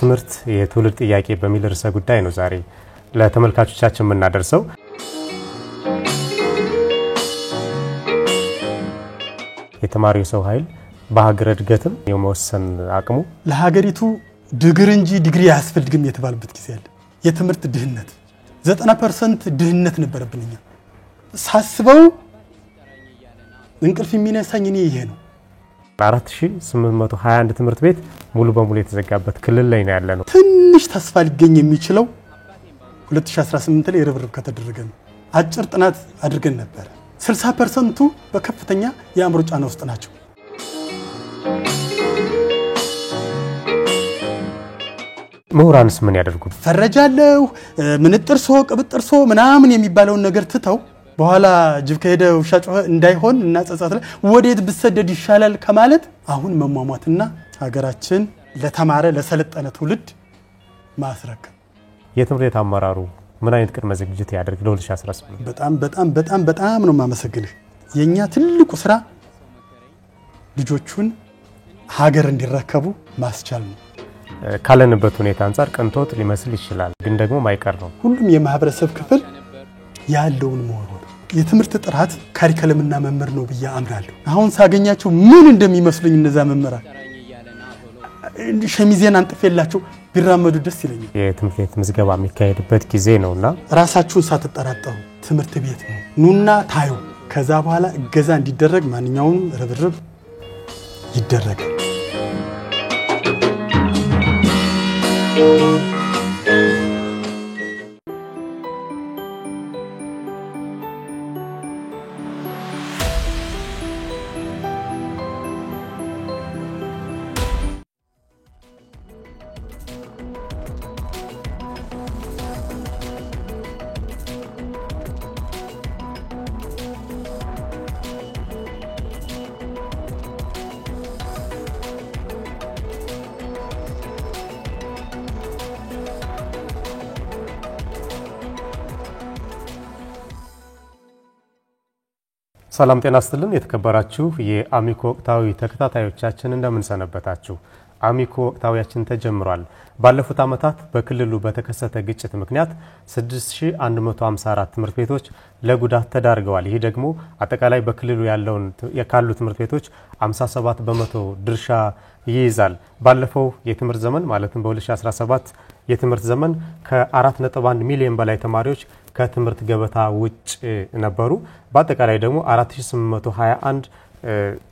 ትምህርት የትውልድ ጥያቄ በሚል ርዕሰ ጉዳይ ነው ዛሬ ለተመልካቾቻችን የምናደርሰው። የተማሪው ሰው ኃይል በሀገር እድገትም የመወሰን አቅሙ ለሀገሪቱ ዲግሪ ያስፈልግም የተባለበት ጊዜ አለ። የትምህርት ድህነት 90% ድህነት ነበርብንኛ ሳስበው እንቅልፍ የሚነሳኝ እኔ ይሄ ነው። 4821 ትምህርት ቤት ሙሉ በሙሉ የተዘጋበት ክልል ላይ ነው ያለነው። ትንሽ ተስፋ ሊገኝ የሚችለው 2018 ላይ ርብርብ ከተደረገ ነው። አጭር ጥናት አድርገን ነበር። 60%ቱ በከፍተኛ የአእምሮ ጫና ውስጥ ናቸው። ምሁራንስ ምን ያደርጉ? ፈረጃለው ምንጥርሶ ቅብጥርሶ ምናምን የሚባለውን ነገር ትተው በኋላ ጅብ ከሄደ ውሻ ጮኸ እንዳይሆን እና ጸጸት ላይ ወዴት ብሰደድ ይሻላል ከማለት አሁን መሟሟትና ሀገራችን ለተማረ ለሰለጠነ ትውልድ ማስረከብ። የትምህርት ቤት አመራሩ ምን አይነት ቅድመ ዝግጅት ያደርግ ለ2018? በጣም ነው ማመሰግንህ። የኛ ትልቁ ስራ ልጆቹን ሀገር እንዲረከቡ ማስቻል ነው። ካለንበት ሁኔታ አንፃር ቅንጦት ሊመስል ይችላል፣ ግን ደግሞ ማይቀር ነው። ሁሉም የማህበረሰብ ክፍል ያለውን መወርወር የትምህርት ጥራት ካሪከለምና መመር ነው ብዬ አምናለሁ። አሁን ሳገኛቸው ምን እንደሚመስሉኝ እነዛ መመራን ሸሚዜን አንጥፌላቸው ቢራመዱ ደስ ይለኛል። የትምህርት ቤት ምዝገባ የሚካሄድበት ጊዜ ነውና ራሳችሁን ሳትጠራጠሩ ትምህርት ቤት ነው ኑና ታዩ። ከዛ በኋላ እገዛ እንዲደረግ ማንኛውም ርብርብ ይደረጋል። ሰላም ጤና ይስጥልን። የተከበራችሁ የአሚኮ ወቅታዊ ተከታታዮቻችን እንደምን ሰነበታችሁ? አሚኮ ወቅታዊያችን ተጀምሯል። ባለፉት ዓመታት በክልሉ በተከሰተ ግጭት ምክንያት 6154 ትምህርት ቤቶች ለጉዳት ተዳርገዋል። ይህ ደግሞ አጠቃላይ በክልሉ ያለውን የካሉ ትምህርት ቤቶች 57% ድርሻ ይይዛል። ባለፈው የትምህርት ዘመን ማለትም በ2017 የትምህርት ዘመን ከ4.1 ሚሊዮን በላይ ተማሪዎች ከትምህርት ገበታ ውጭ ነበሩ። በአጠቃላይ ደግሞ 4821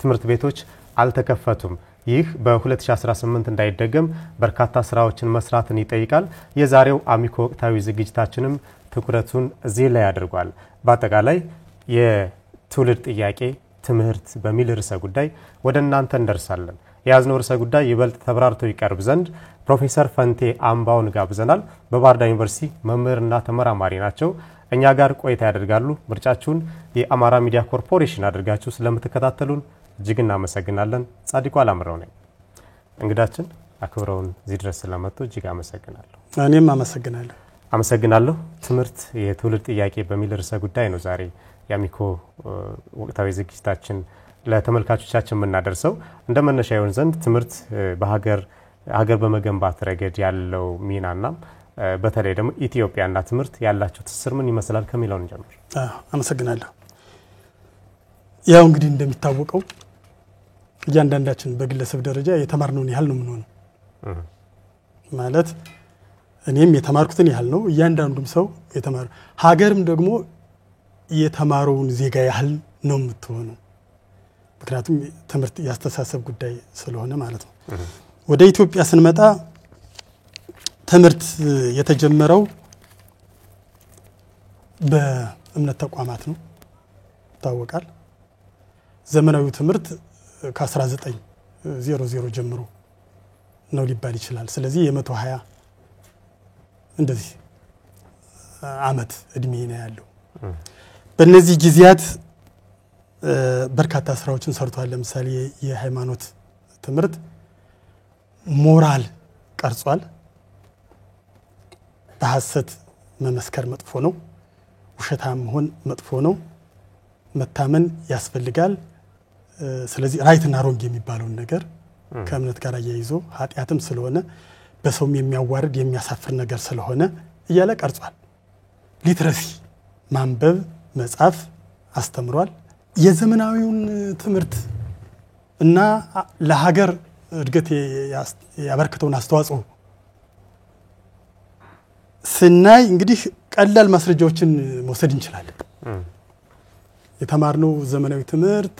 ትምህርት ቤቶች አልተከፈቱም። ይህ በ2018 እንዳይደገም በርካታ ስራዎችን መስራትን ይጠይቃል። የዛሬው አሚኮ ወቅታዊ ዝግጅታችንም ትኩረቱን እዚህ ላይ አድርጓል። በአጠቃላይ የትውልድ ጥያቄ ትምህርት በሚል ርዕሰ ጉዳይ ወደ እናንተ እንደርሳለን። የያዝነው ርዕሰ ጉዳይ ይበልጥ ተብራርቶ ይቀርብ ዘንድ ፕሮፌሰር ፈንቴ አምባውን ጋብዘናል። በባህር ዳር ዩኒቨርሲቲ መምህርና ተመራማሪ ናቸው። እኛ ጋር ቆይታ ያደርጋሉ። ምርጫችሁን የአማራ ሚዲያ ኮርፖሬሽን አድርጋችሁ ስለምትከታተሉን እጅግ እናመሰግናለን። ጻድቁ አላምረው ነኝ። እንግዳችን አክብረውን እዚህ ድረስ ስለመጡ እጅግ አመሰግናለሁ። እኔም አመሰግናለሁ። ትምህርት የትውልድ ጥያቄ በሚል ርዕሰ ጉዳይ ነው ዛሬ የአሚኮ ወቅታዊ ዝግጅታችን ለተመልካቾቻችን የምናደርሰው። እንደመነሻ ይሆን ዘንድ ትምህርት በሀገር በመገንባት ረገድ ያለው ሚናና በተለይ ደግሞ ኢትዮጵያና ትምህርት ያላቸው ትስስር ምን ይመስላል ከሚለውን ጀምር። አመሰግናለሁ። ያው እንግዲህ እንደሚታወቀው እያንዳንዳችን በግለሰብ ደረጃ የተማርነውን ያህል ነው የምንሆነው። ማለት እኔም የተማርኩትን ያህል ነው እያንዳንዱም ሰው የተማረ ሀገርም ደግሞ የተማረውን ዜጋ ያህል ነው የምትሆነው። ምክንያቱም ትምህርት ያስተሳሰብ ጉዳይ ስለሆነ ማለት ነው። ወደ ኢትዮጵያ ስንመጣ ትምህርት የተጀመረው በእምነት ተቋማት ነው ታወቃል። ዘመናዊ ትምህርት ከ1900 ጀምሮ ነው ሊባል ይችላል። ስለዚህ የ120 እንደዚህ አመት እድሜ ነው ያለው። በእነዚህ ጊዜያት በርካታ ስራዎችን ሰርቷል። ለምሳሌ የሃይማኖት ትምህርት ሞራል ቀርጿል። በሐሰት መመስከር መጥፎ ነው፣ ውሸታም መሆን መጥፎ ነው፣ መታመን ያስፈልጋል። ስለዚህ ራይትና ሮንግ የሚባለው ነገር ከእምነት ጋር ያይዞ ኃጢያትም ስለሆነ በሰውም የሚያዋርድ የሚያሳፍር ነገር ስለሆነ እያለ ቀርጿል። ሊትረሲ ማንበብ መጻፍ አስተምሯል። የዘመናዊውን ትምህርት እና ለሀገር እድገት ያበረከተውን አስተዋጽኦ ስናይ እንግዲህ ቀላል ማስረጃዎችን መውሰድ እንችላለን። የተማርነው ዘመናዊ ትምህርት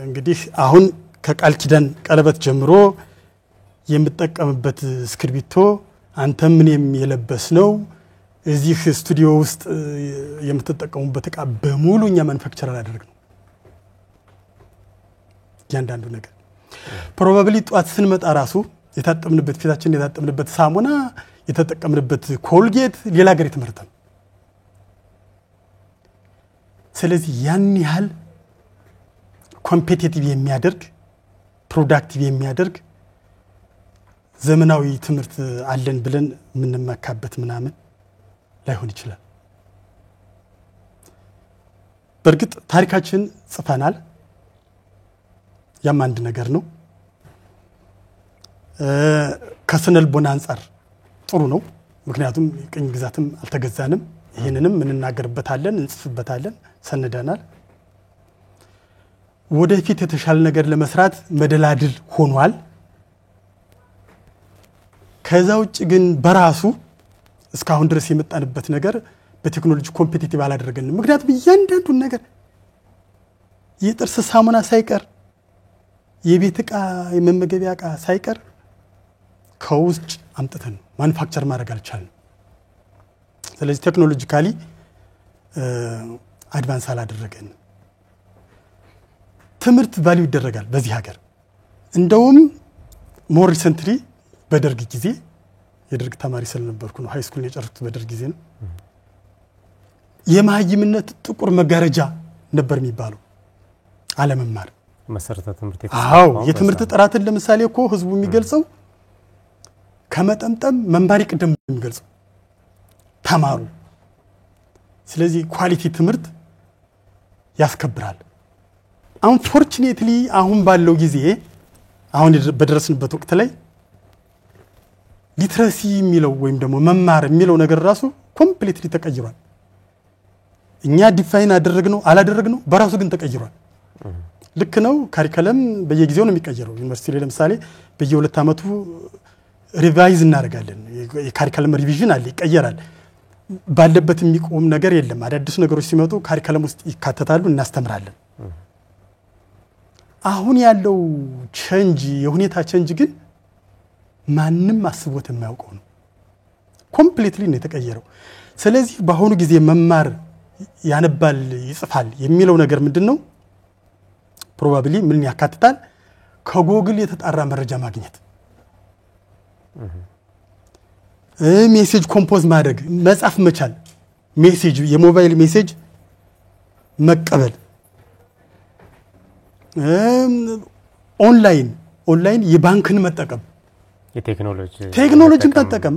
እንግዲህ አሁን ከቃል ኪዳን ቀለበት ጀምሮ የምትጠቀምበት እስክሪብቶ አንተም ምንም የለበስነው እዚህ ስቱዲዮ ውስጥ የምትጠቀሙበት ዕቃ በሙሉ እኛ ማኑፋክቸር አደረግነው። ያንዳንዱ ነገር ፕሮባብሊ ጧት ስንመጣ ራሱ የታጠብንበት ፊታችን የታጠብንበት ሳሙና የተጠቀምንበት ኮልጌት ሌላ ሀገር የተመረተ ነው። ስለዚህ ያን ያህል ኮምፒቲቲቭ የሚያደርግ ፕሮዳክቲቭ የሚያደርግ ዘመናዊ ትምህርት አለን ብለን የምንመካበት ምናምን ላይሆን ይችላል። በእርግጥ ታሪካችን ጽፈናል። ያም አንድ ነገር ነው። ከስነልቦና አንፃር ጥሩ ነው። ምክንያቱም ቅኝ ግዛትም አልተገዛንም። ይሄንንም እንናገርበታለን፣ እንጽፍበታለን፣ ሰንደናል። ወደፊት የተሻለ ነገር ለመስራት መደላድል ሆኗል። ከዛ ውጭ ግን በራሱ እስካሁን ድረስ የመጣንበት ነገር በቴክኖሎጂ ኮምፒቲቲቭ አላደረገንም። ምክንያቱም እያንዳንዱን ነገር የጥርስ ሳሙና ሳይቀር የቤት ዕቃ የመመገቢያ ዕቃ ሳይቀር ከውጭ አምጥተን ማኑፋክቸር ማድረግ አልቻልንም። ስለዚህ ቴክኖሎጂካሊ አድቫንስ አላደረገንም። ትምህርት ቫልዩ ይደረጋል በዚህ ሀገር። እንደውም ሞር ሪሰንትሊ በደርግ ጊዜ የደርግ ተማሪ ስለነበርኩ ነው ሃይ ስኩል የጨረስኩት በደርግ ጊዜ ነው። የማህይምነት ጥቁር መጋረጃ ነበር የሚባለው አለመማር መሰረተ ትምህርት የትምህርት ጥራትን ለምሳሌ እኮ ህዝቡ የሚገልጸው ከመጠምጠም መንባሪ ቅደም የሚገልጸው ተማሩ። ስለዚህ ኳሊቲ ትምህርት ያስከብራል። አንፎርቹኔትሊ አሁን ባለው ጊዜ አሁን በደረስንበት ወቅት ላይ ሊትረሲ የሚለው ወይም ደግሞ መማር የሚለው ነገር ራሱ ኮምፕሊትሊ ተቀይሯል። እኛ ዲፋይን አደረግነው አላደረግነው በራሱ ግን ተቀይሯል። ልክ ነው። ካሪኩለም በየጊዜው ነው የሚቀየረው። ዩኒቨርሲቲ ላይ ለምሳሌ በየ2 አመቱ ሪቫይዝ እናደርጋለን። የካሪኩለም ሪቪዥን አለ፣ ይቀየራል። ባለበት የሚቆም ነገር የለም። አዳዲስ ነገሮች ሲመጡ ካሪኩለም ውስጥ ይካተታሉ፣ እናስተምራለን። አሁን ያለው ቼንጅ የሁኔታ ቼንጅ ግን ማንም አስቦት የማያውቀው ነው። ኮምፕሊትሊ ነው የተቀየረው። ስለዚህ በአሁኑ ጊዜ መማር ያነባል ይጽፋል የሚለው ነገር ምንድነው? ፕሮባብሊ ምን ያካትታል? ከጎግል የተጣራ መረጃ ማግኘት፣ ሜሴጅ ኮምፖዝ ማድረግ፣ መጻፍ መቻል፣ ሜሴጅ የሞባይል ሜሴጅ መቀበል፣ ኦንላይን የባንክን መጠቀም፣ ቴክኖሎጂን መጠቀም።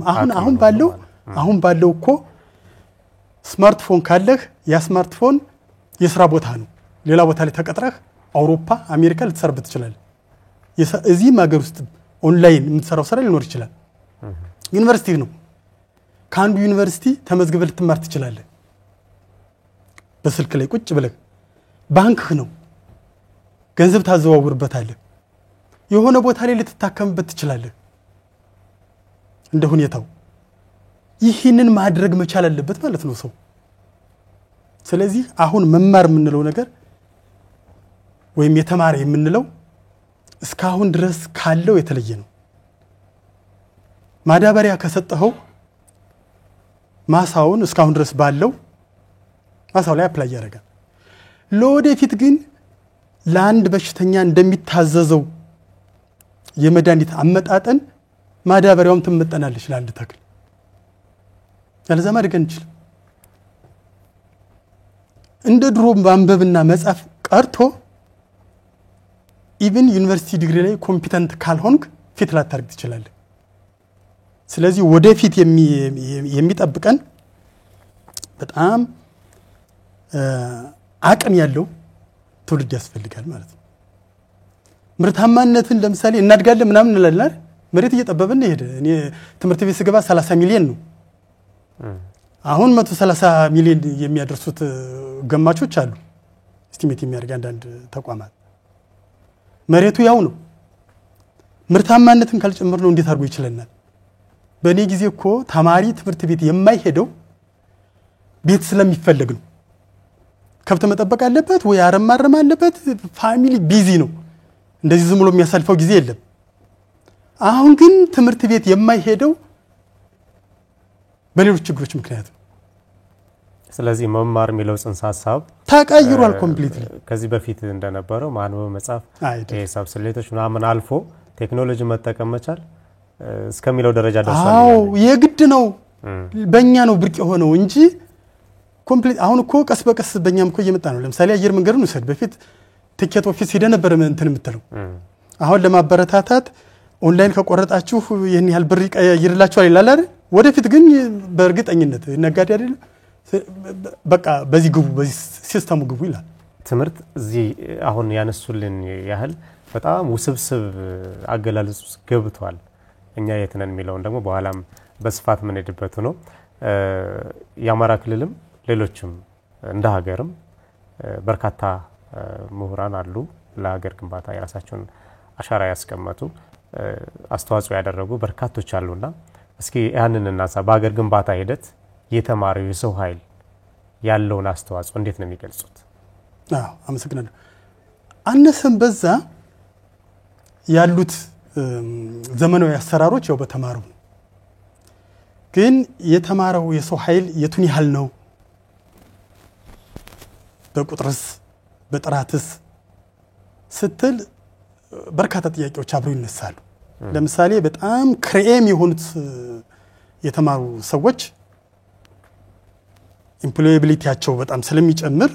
አሁን ባለው እኮ ስማርትፎን ካለህ ያ ስማርትፎን የሥራ ቦታ ነው። ሌላ ቦታ ላይ ተቀጥረህ አውሮፓ አሜሪካ ልትሰራበት ይችላል። እዚህም ሀገር ውስጥ ኦንላይን የምትሰራው ስራ ሊኖር ይችላል። ዩኒቨርሲቲ ነው። ከአንዱ ዩኒቨርሲቲ ተመዝግበህ ልትማር ትችላለህ በስልክ ላይ ቁጭ ብለህ። ባንክህ ነው፣ ገንዘብ ታዘዋውርበታለህ። የሆነ ቦታ ላይ ልትታከምበት ትችላለህ እንደ ሁኔታው። ይህንን ማድረግ መቻል አለበት ማለት ነው ሰው። ስለዚህ አሁን መማር የምንለው ነገር ወይም የተማረ የምንለው እስካሁን ድረስ ካለው የተለየ ነው። ማዳበሪያ ከሰጠኸው ማሳውን እስካሁን ድረስ ባለው ማሳው ላይ አፕላይ ያደርጋል። ለወደፊት ግን ለአንድ በሽተኛ እንደሚታዘዘው የመድኃኒት አመጣጠን ማዳበሪያውም ትመጠናለች ለአንድ ተክል። ያለዛ ማድረግ አንችልም። እንደ ድሮ ማንበብና መጻፍ ቀርቶ ኢቭን ዩኒቨርሲቲ ዲግሪ ላይ ኮምፒተንት ካልሆንክ ፊት ላታርግ ትችላለህ። ስለዚህ ወደፊት የሚጠብቀን በጣም አቅም ያለው ትውልድ ያስፈልጋል ማለት ነው። ምርታማነትን ለምሳሌ እናድጋለን ምናምን እንላለን። መሬት እየጠበበን ሄደ። እኔ ትምህርት ቤት ስገባ 30 ሚሊዮን ነው። አሁን 130 ሚሊዮን የሚያደርሱት ገማቾች አሉ። እስቲሜት የሚያደርግ አንዳንድ ተቋማት መሬቱ ያው ነው። ምርታማነትን ካልጨመር ነው እንዴት አድርጎ ይችላል? በእኔ ጊዜ እኮ ተማሪ ትምህርት ቤት የማይሄደው ቤት ስለሚፈልግ ነው። ከብት መጠበቅ አለበት ወይ አረም ማረም አለበት። ፋሚሊ ቢዚ ነው። እንደዚህ ዝም ብሎ የሚያሳልፈው ጊዜ የለም። አሁን ግን ትምህርት ቤት የማይሄደው በሌሎች ችግሮች ምክንያት ነው። ስለዚህ መማር የሚለው ጽንሰ ሐሳብ ተቀይሯል ኮምፕሊትሊ። ከዚህ በፊት እንደነበረው ማንበብ መጻፍ የሂሳብ ስሌቶች ምናምን አልፎ ቴክኖሎጂ መጠቀም መቻል እስከሚለው ደረጃ ደርሷል። አዎ የግድ ነው። በእኛ ነው ብርቅ የሆነው እንጂ ኮምፕሊት አሁን እኮ ቀስ በቀስ በእኛም እኮ እየመጣ ነው። ለምሳሌ አየር መንገድን ውሰድ። በፊት ቲኬት ኦፊስ ሄደ ነበር እንትን የምትለው። አሁን ለማበረታታት ኦንላይን ከቆረጣችሁ ይሄን ያህል ብር ይቀይርላችኋል ይላል አይደል? ወደፊት ግን በእርግጠኝነት ነጋዴ አይደል በቃ በዚህ ግቡ በዚህ ሲስተሙ ግቡ ይላል። ትምህርት እዚህ አሁን ያነሱልን ያህል በጣም ውስብስብ አገላለጽ ገብቷል። እኛ የት ነን የሚለውን ደግሞ በኋላም በስፋት ምን ሄድበት ነው። የአማራ ክልልም ሌሎችም እንደ ሀገርም በርካታ ምሁራን አሉ ለሀገር ግንባታ የራሳቸውን አሻራ ያስቀመጡ አስተዋጽኦ ያደረጉ በርካቶች አሉና እስኪ ያንን እናንሳ። በሀገር ግንባታ ሂደት የተማሪው የሰው ኃይል ያለውን አስተዋጽኦ እንዴት ነው የሚገልጹት? አመሰግናለሁ። አነሰም በዛ ያሉት ዘመናዊ አሰራሮች ያው በተማሩ ግን የተማረው የሰው ኃይል የቱን ያህል ነው? በቁጥርስ በጥራትስ ስትል በርካታ ጥያቄዎች አብረው ይነሳሉ። ለምሳሌ በጣም ክሬም የሆኑት የተማሩ ሰዎች ኢምፕሎያቢሊቲያቸው በጣም ስለሚጨምር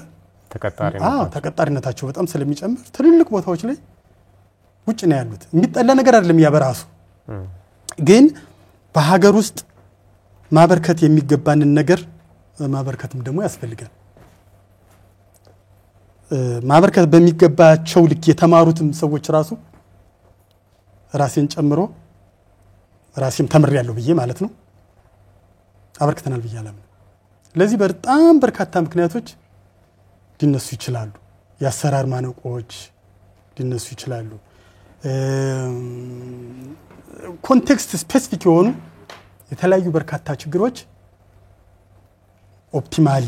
ተቀጣሪነታቸው በጣም ስለሚጨምር ትልልቅ ቦታዎች ላይ ውጭ ነው ያሉት። የሚጠላ ነገር አይደለም ያ በራሱ ግን በሀገር ውስጥ ማበርከት የሚገባንን ነገር ማበርከትም ደግሞ ያስፈልጋል። ማበርከት በሚገባቸው ልክ የተማሩትም ሰዎች ራሱ ራሴን ጨምሮ ራሴም ተምሬያለሁ ብዬ ማለት ነው አበርክተናል ብዬ አላምንም። ለዚህ በጣም በርካታ ምክንያቶች ሊነሱ ይችላሉ። የአሰራር ማነቆች ሊነሱ ይችላሉ። ኮንቴክስት ስፔሲፊክ የሆኑ የተለያዩ በርካታ ችግሮች ኦፕቲማሊ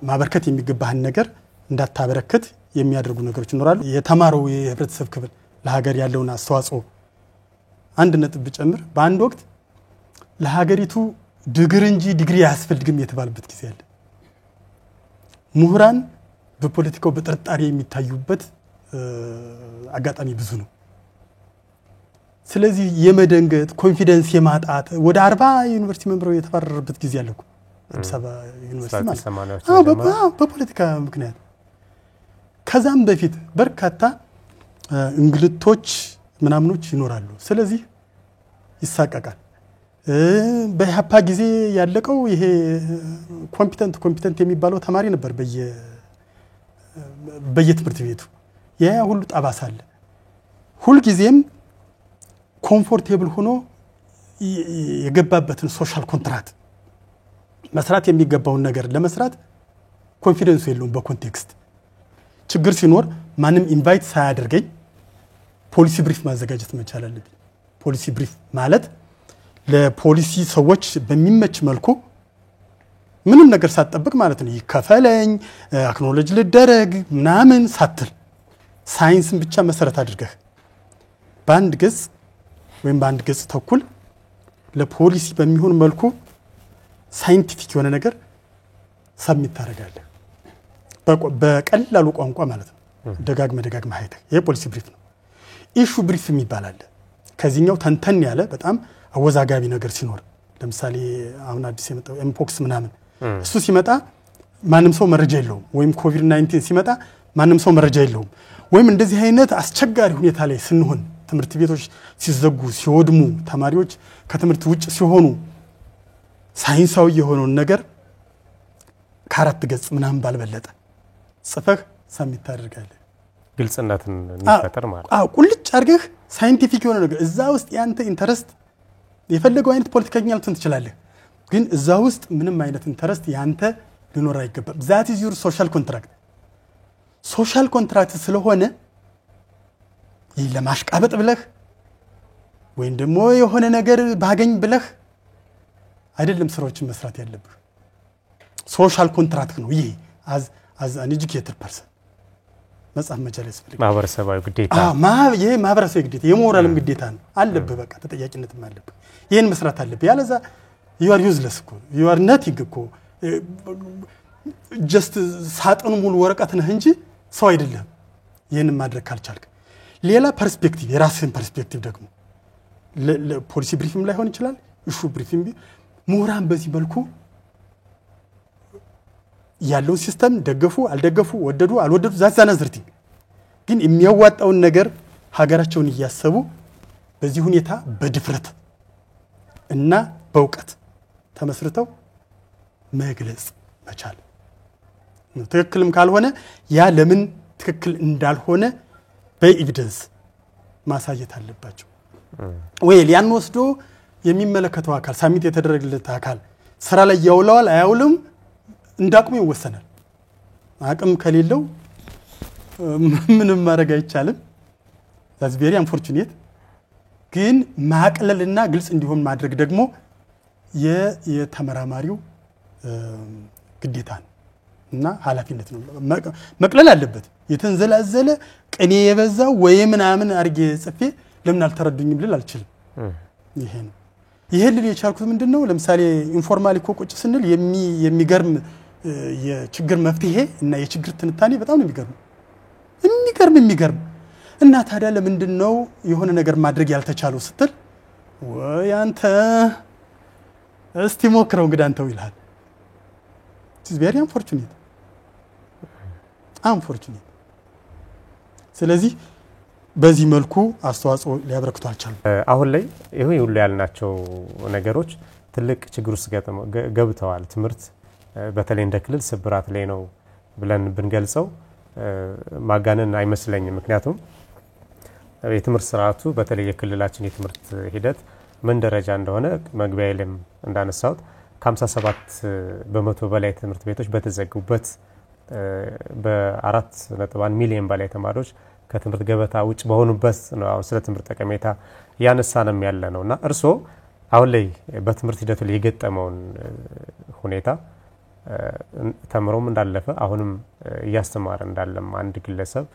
ማበርከት የሚገባህን ነገር እንዳታበረከት የሚያደርጉ ነገሮች ይኖራሉ። የተማረው የህብረተሰብ ክፍል ለሀገር ያለውን አስተዋጽኦ አንድ ነጥብ ብጨምር በአንድ ወቅት ለሀገሪቱ ድግር እንጂ ዲግሪ አያስፈልግም የተባለበት ጊዜ አለ። ምሁራን በፖለቲካው በጥርጣሬ የሚታዩበት አጋጣሚ ብዙ ነው። ስለዚህ የመደንገጥ ኮንፊደንስ የማጣት ወደ 40 ዩኒቨርሲቲ መምህራን የተባረረበት ጊዜ አለ እኮ አዲስ አበባ ዩኒቨርሲቲ ማለት ነው። በፖለቲካ ምክንያት ከዛም በፊት በርካታ እንግልቶች ምናምኖች ይኖራሉ። ስለዚህ ይሳቀቃል። በኢህአፓ ጊዜ ያለቀው ይሄ ኮምፒተንት የሚባለው ተማሪ ነበር በየትምህርት ቤቱ። ያ ሁሉ ጠባሳ አለ። ሁሉ ጊዜም ኮምፎርቴብል ሆኖ የገባበትን ሶሻል ኮንትራክት መስራት የሚገባውን ነገር ለመስራት ኮንፊደንስ የለውም። በኮንቴክስት ችግር ሲኖር ማንም ኢንቫይት ሳያደርገኝ ፖሊሲ ብሪፍ ማዘጋጀት መቻል አለብኝ። ፖሊሲ ብሪፍ ማለት ለፖሊሲ ሰዎች በሚመች መልኩ ምንም ነገር ሳትጠብቅ ማለት ነው ይከፈለኝ አክኖሎጂ ልደረግ ምናምን ሳትል ሳይንስን ብቻ መሰረት አድርገህ በአንድ ገጽ ወይም በአንድ ገጽ ተኩል ለፖሊሲ በሚሆን መልኩ ሳይንቲፊክ የሆነ ነገር ሰብሚት ታደርጋለህ። በቀላሉ ቋንቋ ማለት ነው። ደጋግመህ አይተህ ይሄ ፖሊሲ ብሪፍ ነው። ኢሹ ብሪፍ የሚባል አለ። ከዚህኛው ተንተን ያለ በጣም አወዛጋቢ ነገር ሲኖር ለምሳሌ አሁን አዲስ የመጣው ኤምፖክስ ምናምን እሱ ሲመጣ ማንም ሰው መረጃ የለውም። ወይም ኮቪድ-19 ሲመጣ ማንም ሰው መረጃ የለውም። ወይም እንደዚህ አይነት አስቸጋሪ ሁኔታ ላይ ስንሆን ትምህርት ቤቶች ሲዘጉ ሲወድሙ ተማሪዎች ከትምህርት ውጭ ሲሆኑ ሳይንሳዊ የሆነውን ነገር ከአራት ገጽ ምናምን ባልበለጠ ጽፈህ ሰብሚት ታደርጋለህ። ግልጽነትን የሚፈጥር ማለት ቁልጭ አድርገህ ሳይንቲፊክ የሆነ ነገር እዛ ውስጥ ያንተ ኢንተረስት የፈለገው አይነት ፖለቲከኛ ልትሆን ትችላለህ ግን እዛ ውስጥ ምንም አይነት ኢንተረስት ያንተ ሊኖር አይገባም that is your social contract ስለሆነ ለማሽቃበጥ ብለህ ወይም ደግሞ የሆነ ነገር ባገኝ ብለህ አይደለም ስራዎችን መስራት ያለብህ ሶሻል ኮንትራክት ነው ይሄ as an educated person መጽሐፍ መቻል ያስፈልጋል ማህበረሰባዊ ግዴታ ይሄ ማህበረሰባዊ ግዴታ የሞራልም ግዴታ ነው አለብህ በቃ ተጠያቂነትም አለብህ ይሄን መስራት አለብህ ያለዛ you are useless እኮ you are nothing እኮ just ሳጥኑ ሙሉ ወረቀት ነህ እንጂ ሰው አይደለም ይሄን ማድረግ ካልቻልክ ሌላ ፐርስፔክቲቭ የራስህን ፐርስፔክቲቭ ደግሞ ለፖሊሲ ብሪፊንግ ላይ ሆን ይችላል ኢሹ ብሪፊንግ ምሁራን በዚህ መልኩ ያለው ሲስተም ደገፉ አልደገፉ ወደዱ አልወደዱ ዛዛና ዝርቲ ግን የሚያዋጣውን ነገር ሀገራቸውን እያሰቡ በዚህ ሁኔታ በድፍረት እና በእውቀት ተመስርተው መግለጽ መቻል ነው ትክክልም ካልሆነ ያ ለምን ትክክል እንዳልሆነ በኤቪደንስ ማሳየት አለባቸው ወይ ያን ወስዶ የሚመለከተው አካል ሳሚት የተደረገለት አካል ስራ ላይ ያውለዋል አያውልም እንዳቅሙ ይወሰናል አቅም ከሌለው ምንም ማድረግ አይቻልም that's very unfortunate ግን ማቅለልና ግልጽ እንዲሆን ማድረግ ደግሞ የተመራማሪው ግዴታ ነው እና ኃላፊነት ነው መቅለል አለበት የተንዘላዘለ ቅኔ የበዛው ወይ ምናምን አርጌ ጽፌ ለምን አልተረዱኝም ልል አልችልም ይሄ ነው ይሄልን የቻልኩት ምንድነው ለምሳሌ ኢንፎርማሊ ኮቆጭ ስንል የሚገርም የችግር መፍትሄ እና የችግር ትንታኔ በጣም ነው የሚገርም እና ታዲያ ለምንድነው የሆነ ነገር ማድረግ ያልተቻለው ስትል ወይ አንተ እስቲ ሞክረው እንግዲህ አንተው ይላል it is very unfortunate ስለዚህ በዚህ መልኩ አስተዋጽኦ ሊያበረክቱ አልቻሉም አሁን ላይ ይሄ ሁሉ ያልናቸው ነገሮች ትልቅ ችግር ውስጥ ገብተዋል ትምህርት በተለይ እንደ ክልል ስብራት ላይ ነው ብለን ብንገልጸው ማጋነን አይመስለኝም ምክንያቱም የትምህርት ስርዓቱ በተለይ የክልላችን የትምህርት ሂደት ምን ደረጃ እንደሆነ መግቢያ ላይ እንዳነሳውት ከ57% በላይ ትምህርት ቤቶች በተዘጉበት በ4.1 ሚሊዮን በላይ ተማሪዎች ከትምህርት ገበታ ውጭ በሆኑበት ነው አሁን ስለ ትምህርት ጠቀሜታ ያነሳንም ያለ ነውና እርሶ አሁን ላይ በትምህርት ሂደቱ ላይ የገጠመውን ሁኔታ ተምሮም እንዳለፈ አሁንም እያስተማረ እንዳለም አንድ ግለሰብ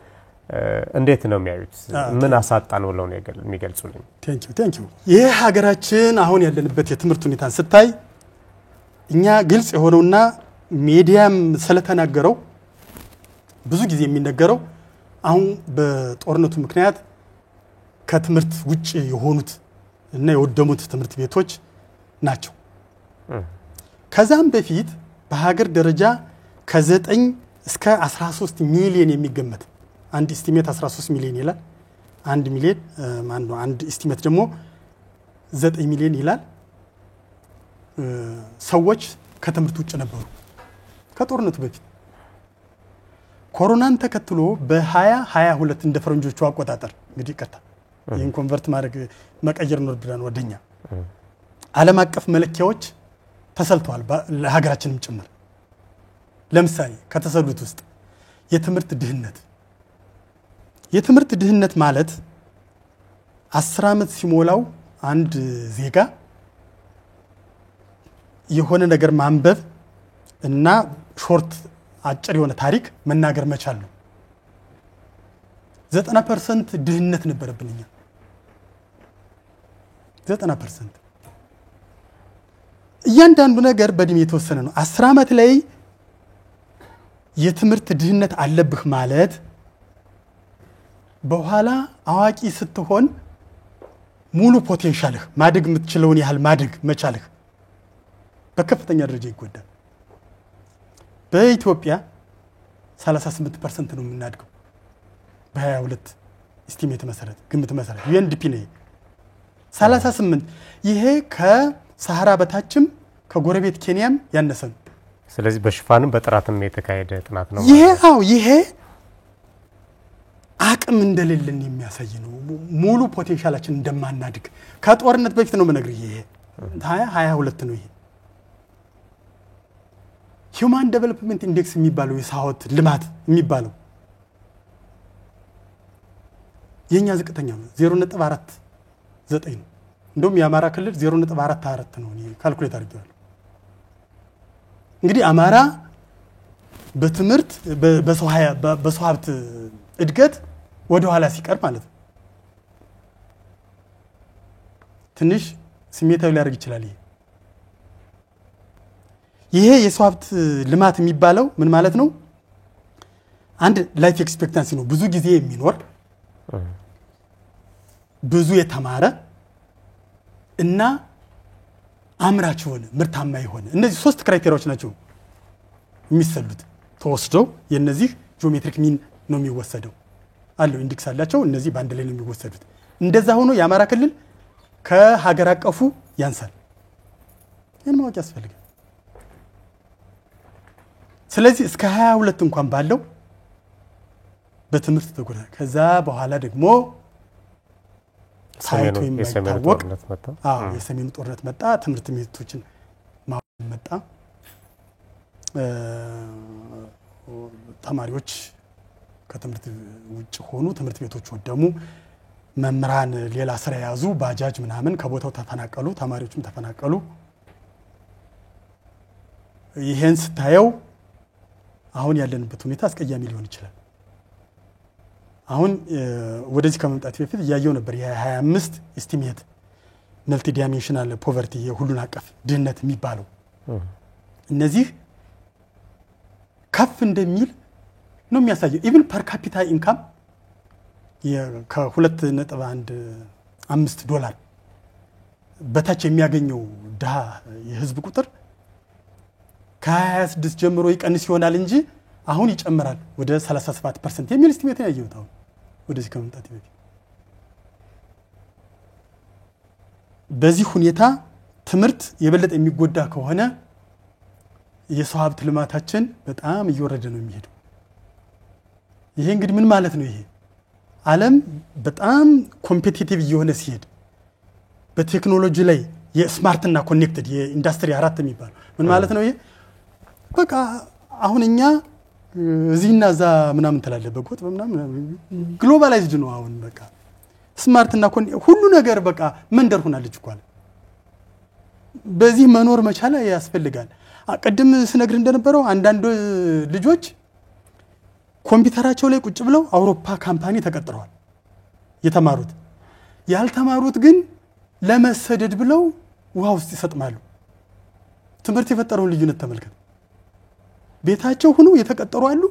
እንዴት ነው የሚያዩት ምን አሳጣን ብለው ነው የሚገልጹልኝ ቴንክ ዩ ይሄ ሀገራችን አሁን ያለንበት የትምህርት ሁኔታን ስታይ እኛ ግልጽ የሆነውና ሚዲያም ስለተናገረው ብዙ ጊዜ የሚነገረው አሁን በጦርነቱ ምክንያት ከትምህርት ውጪ የሆኑት እና የወደሙት ትምህርት ቤቶች ናቸው ከዛም በፊት በሀገር ደረጃ ከ9 እስከ 13 ሚሊዮን የሚገመት አንድ ኢስቲሜት 13 ሚሊዮን ይላል 1 ሚሊዮን ማነው አንድ ኢስቲሜት ደግሞ 9 ሚሊዮን ይላል ሰዎች ከትምህርት ውጭ ነበሩ ከጦርነቱ በፊት ኮሮናን ተከትሎ በ2022 እንደ ፈረንጆቹ አቆጣጠር እንግዲህ ቀጣ ይሄን ኮንቨርት ማድረግ መቀየር ነው ብለን ወደኛ ዓለም አቀፍ መለኪያዎች ተሰልተዋል ለሀገራችንም ጭምር ለምሳሌ ከተሰሉት ውስጥ የትምህርት ድህነት ማለት 10 አመት ሲሞላው አንድ ዜጋ የሆነ ነገር ማንበብ እና ሾርት አጭር የሆነ ታሪክ መናገር መቻል ነው 90% ድህነት ነበርብንኛ 90% እያንዳንዱ ነገር በእድሜ የተወሰነ ነው 10 አመት ላይ የትምህርት ድህነት አለብህ ማለት በኋላ አዋቂ ስትሆን ሙሉ ፖቴንሻልህ ማደግ የምትችለውን ያህል ማደግ መቻልህ በከፍተኛ ደረጃ ይጎዳል በኢትዮጵያ 38% ነው የምናድገው በ22 ኢስቲሜት መሰረት ግምት መሰረት UNDP ነው 38 ይሄ ከሳሃራ በታችም ከጎረቤት ኬንያም ያነሰ ነው ስለዚህ በሽፋንም በጥራትም የተካሄደ ጥናት ነው ይሄ አቅም እንደሌለን የሚያሳይ ነው ሙሉ ፖቴንሻላችን እንደማናድግ ከጦርነት በፊት ነው መነግር ይሄ 22 ነው ይሄ ሂውማን ዴቨሎፕመንት ኢንዴክስ የሚባለው የሳውት ልማት የሚባለው የኛ ዝቅተኛ ነው 0.49 ነው እንደውም የአማራ ክልል 0.44 ነው ካልኩሌት አድርጌዋለሁ እንግዲህ አማራ በትምህርት በሰው ሀብት እድገት ወደ ኋላ ሲቀር ማለት ነው ትንሽ ስሜታዊ ሊያደርግ ይችላል ይሄ የሰው ሀብት ልማት የሚባለው ምን ማለት ነው አንድ ላይፍ ኤክስፔክታንሲ ነው ብዙ ጊዜ የሚኖር ብዙ የተማረ እና አምራች ሆነ ምርታማ ይሆነ እነዚህ ሶስት ክራይቴሪያዎች ናቸው የሚሰሉት ተወስደው የነዚህ ጂኦሜትሪክ ሚን ነው የሚወሰደው አለው ኢንዴክስ አላቸው እነዚህ ባንድ ላይ ነው የሚወሰዱት እንደዛ ሆኖ የአማራ ክልል ከሀገር አቀፉ ያንሳል ያን ማወቅ ያስፈልጋል ስለዚህ እስከ 22 እንኳን ባለው በትምህርት ተጎዳ ከዛ በኋላ ደግሞ ሳይቶ የማይታወቅ የሰሜኑ ጦርነት መጣ ትምህርት ቤቶችን መጣ ተማሪዎች ከትምህርት ውጭ ሆኑ ትምህርት ቤቶች ወደሙ መምራን ሌላ ስራ ያዙ ባጃጅ ምናምን ከቦታው ተፈናቀሉ ተማሪዎችም ተፈናቀሉ ይሄን ስታየው አሁን ያለንበት ሁኔታ አስቀያሚ ሊሆን ይችላል አሁን ወደዚህ ከመምጣት በፊት ያየው ነበር የ25 ኤስቲሜት መልቲ ዳይሜንሽናል ፖቨርቲ የሁሉን አቀፍ ድህነት የሚባለው እነዚህ ከፍ እንደሚል ነው የሚያሳየው ኢቭን ፐር ካፒታ ኢንካም ከ2.15 ዶላር በታች የሚያገኘው ድሃ የህዝብ ቁጥር ከ26 ጀምሮ ይቀንስ ይሆናል እንጂ አሁን ይጨምራል ወደ 37% የሚል ኤስቲሜት ያየው ታው ወደዚህ ከመምጣት በፊት በዚህ ሁኔታ ትምህርት የበለጠ የሚጎዳ ከሆነ የሰው ሀብት ልማታችን በጣም እየወረደ ነው የሚሄደው ይሄ እንግዲህ ምን ማለት ነው ይሄ ዓለም በጣም ኮምፒቲቲቭ እየሆነ ሲሄድ በቴክኖሎጂ ላይ የስማርት እና ኮኔክትድ የኢንዱስትሪ 4 የሚባል ምን ማለት ነው ይሄ በቃ አሁን እኛ እዚህና ዛ ምናምን ተላለ በጎጥ ምናምን ግሎባላይዝድ ነው አሁን በቃ ስማርት እና ሁሉ ነገር በቃ መንደር ሆናለች እንኳን በዚህ መኖር መቻል ያስፈልጋል አቀድም ስነግር እንደነበረው አንዳንድ ልጆች ኮምፒውተራቸው ላይ ቁጭ ብለው አውሮፓ ካምፓኒ ተቀጥረዋል የተማሩት ያልተማሩት ግን ለመሰደድ ብለው ውሃ ውስጥ ይሰጥማሉ ትምህርት የፈጠረውን ልዩነት ተመልከቱ ቤታቸው ሆኖ የተቀጠሩ አሉ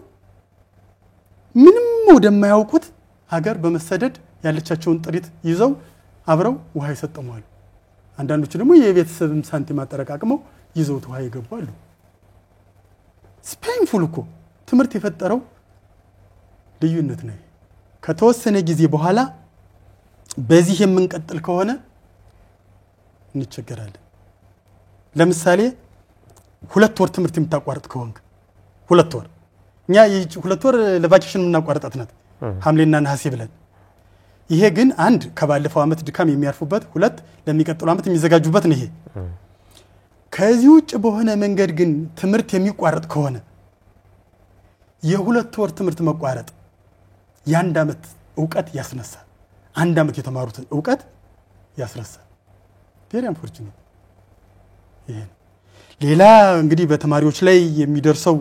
ምንም ወደማያውቁት ሀገር በመሰደድ ያለቻቸውን ጥሪት ይዘው አብረው ውሃ ይሰጥማሉ አንዳንዶቹ ደግሞ የቤተሰብም ሳንቲም አጠረቃቅመው ይዘው ውሃ ይገባሉ ስፔንፉል እኮ ትምህርት የፈጠረው ልዩነት ነው ከተወሰነ ጊዜ በኋላ በዚህ የምንቀጥል ከሆነ እንቸገራለን ለምሳሌ 2 ወር ትምህርት የምታቋርጥ ከሆነ 2 ወር እኛ 2 ወር ለቫኬሽን የምናቋርጣት ናት ሐምሌና ነሐሴ ብለን ይሄ ግን አንድ ከባለፈው አመት ድካም የሚያርፉበት 2 ለሚቀጥለው አመት የሚዘጋጁበት ነው ይሄ ከዚህ ውጭ በሆነ መንገድ ግን ትምህርት የሚቋረጥ ከሆነ የ2 ወር ትምህርት መቋረጥ የ1 አመት ዕውቀት ያስነሳል 1 አመት የተማሩት ዕውቀት ያስነሳል very unfortunate ይሄ ሌላ እንግዲህ በተማሪዎች ላይ የሚደርሰው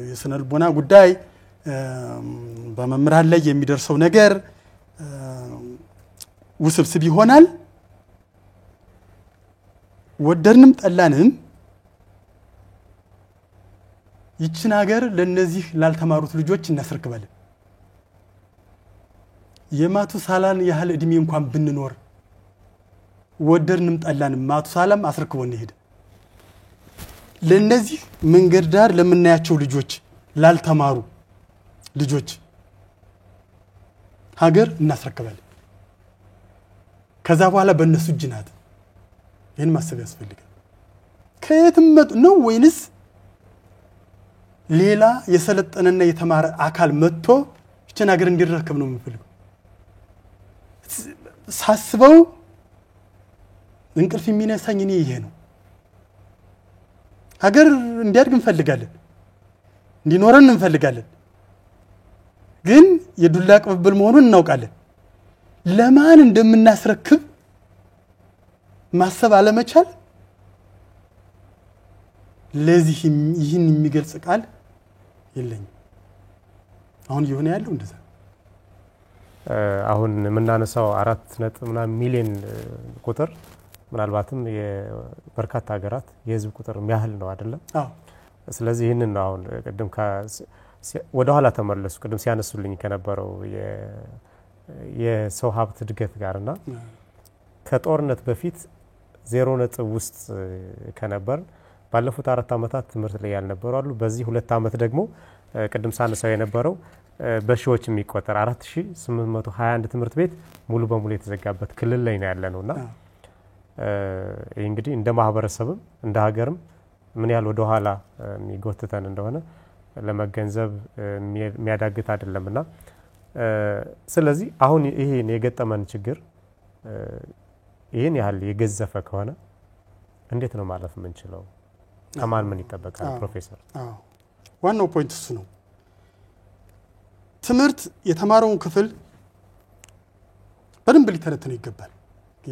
የስነልቦና ጉዳይ በመምራን ላይ የሚደርሰው ነገር ውስብስብ ይሆናል ወደርንም ጠላንም ይችን ሀገር ለነዚህ ላልተማሩት ልጆች እናስረክባለን የማቱሳላን ያህል እድሜ እንኳን ብንኖር ወደርንም ጠላንም ማቱሳላም አስረክቦን ይሄድ ለነዚህ መንገድ ዳር ለምናያቸው ልጆች ላልተማሩ ልጆች ሀገር እናስረክባለን ከዛ በኋላ በእነሱ ጅናት ይሄን ማሰብ ያስፈልጋል ከየትም ነው ወይንስ ሌላ የሰለጠነና የተማረ አካል መጥቶ ይችን ሀገር እንዲረከብ ነው የምፈልገው ሳስበው እንቅልፍ የሚነሳኝ እኔ ይሄ ነው ሀገር እንዲያድግ እንፈልጋለን እንዲኖረን እንፈልጋለን ግን የዱላ ቅብብል መሆኑን እናውቃለን ለማን እንደምናስረክብ ማሰብ አለመቻል ለዚህ ይህን የሚገልጽ ቃል የለኝም አሁን ይሆነ ያለው እንደዛ አሁን ምናነሳው 4 ሚሊዮን ቁጥር ምናልባትም የበርካታ ሀገራት የህዝብ ቁጥር የሚያህል ነው አይደለም አዎ ስለዚህ ይሄንን ነው አሁን ቀደም ወደ ኋላ ተመለሱ ቀደም ሲያነሱልኝ ከነበረው የሰው ሀብት እድገት ጋርና ከጦርነት በፊት 0 ነጥብ ውስጥ ከነበር ባለፉት 4 አመታት ትምህርት ላይ ያልነበሩ አሉ በዚህ 2 አመት ደግሞ ቀደም ሳነሳው የነበረው በሺዎች የሚቆጠር 4821 ትምህርት ቤት ሙሉ በሙሉ የተዘጋበት ክልል ላይ ነው ያለነውና እንግዲህ እንደ ማህበረሰብም እንደ ሀገርም ምን ያህል ወደ ኋላ የሚጎትተን እንደሆነ ለመገንዘብ የሚያዳግት አይደለምና ስለዚህ አሁን ይሄን የገጠመን ችግር ይሄን ያህል የገዘፈ ከሆነ እንዴት ነው ማለፍ የምንችለው ከማን ምን ይጠበቃል ፕሮፌሰር ዋናው ፖይንት እሱ ነው ትምህርት የተማረውን ክፍል በደንብ ሊተነተን ይገባል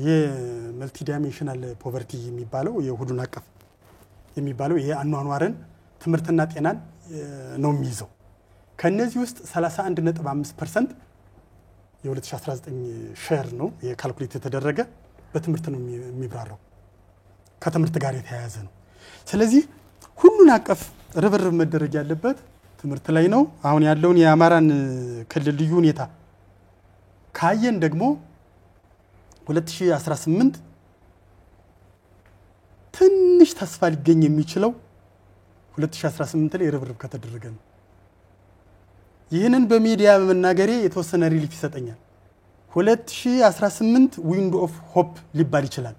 የመልቲ ዳይሜንሽናል ፖቨርቲ የሚባለው የሁሉን አቀፍ የሚባለው ይሄ አኗኗርን ትምህርትና ጤናን ነው የሚይዘው ከነዚህ ውስጥ 31.5% የ2019 ሼር ነው የካልኩሌት የተደረገ በትምህርት ነው የሚብራራው ከትምህርት ጋር የተያያዘ ነው ስለዚህ ሁሉን አቀፍ ርብርብ መደረግ ያለበት ትምህርት ላይ ነው አሁን ያለውን የአማራን ክልል ልዩ ሁኔታ ካየን ደግሞ 2018 ትንሽ ተስፋ ሊገኝ የሚችለው 2018 ላይ ርብርብ ከተደረገ ነው ይህንን በሚዲያ በመናገሬ የተወሰነ ሪሊፍ ይሰጠኛል 2018 ዊንዶ ኦፍ ሆፕ ሊባል ይችላል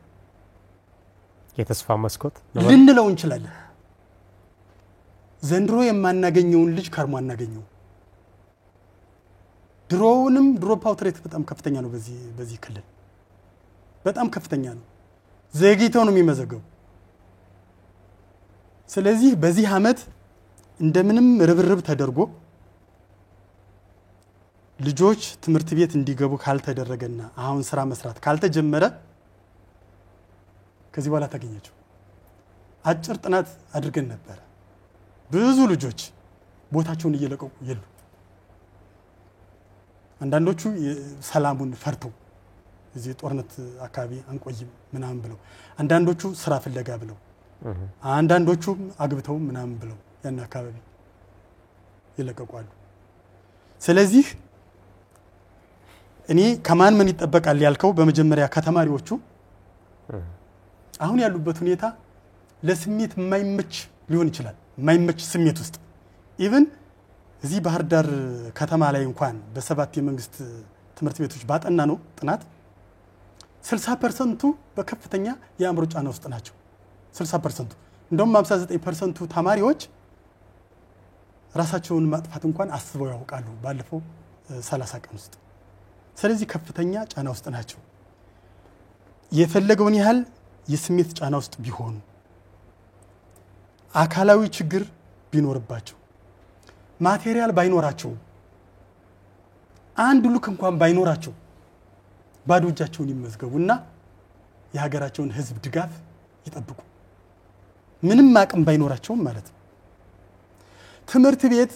የተስፋ መስኮት ልንለው እንችላለን ዘንድሮ የማናገኘውን ልጅ ከርሞ አናገኘው ድሮውንም ድሮፕ አውት ሬት በጣም ከፍተኛ ነው በዚህ ክልል በጣም ከፍተኛ ነው ዘግይተው ነው የሚመዘገቡ ስለዚህ በዚህ አመት እንደምንም ርብርብ ተደርጎ ልጆች ትምህርት ቤት እንዲገቡ ካልተደረገና አሁን ስራ መስራት ካልተጀመረ ከዚህ በኋላ ታገኛቸው አጭር ጥናት አድርገን ነበር ብዙ ልጆች ቦታቸውን እየለቀቁ ይሉ አንዳንዶቹ ሰላሙን ፈርተው እዚህ ጦርነት አካባቢ አንቆይም ምናምን ብለው አንዳንዶቹ ስራ ፍለጋ ብለው አንዳንዶቹ አግብተው ምናምን ብለው ያን አካባቢ ይለቀቋሉ ስለዚህ እኔ ከማን ምን ይጠበቃል ያልከው በመጀመሪያ ከተማሪዎቹ አሁን ያሉበት ሁኔታ ለስሜት የማይመች ሊሆን ይችላል የማይመች ስሜት ውስጥ ኢቭን እዚህ ባህር ዳር ከተማ ላይ እንኳን በ7 የመንግስት ትምህርት ቤቶች ባጠና ነው ጥናት 60% በከፍተኛ የአእምሮ ጫና ውስጥ ናቸው 60% እንደውም 59% ተማሪዎች ራሳቸውን ማጥፋት እንኳን አስበው ያውቃሉ ባለፈው 30 ቀን ውስጥ ስለዚህ ከፍተኛ ጫና ውስጥ ናቸው የፈለገውን ያህል የስሜት ጫና ውስጥ ቢሆኑ አካላዊ ችግር ቢኖርባቸው ማቴሪያል ባይኖራቸው አንድ ሉክ እንኳን ባይኖራቸው ባዶ እጃቸውን ይመዝገቡና የሀገራቸውን ህዝብ ድጋፍ ይጠብቁ ምንም አቅም ባይኖራቸው ማለት ነው ትምህርት ቤት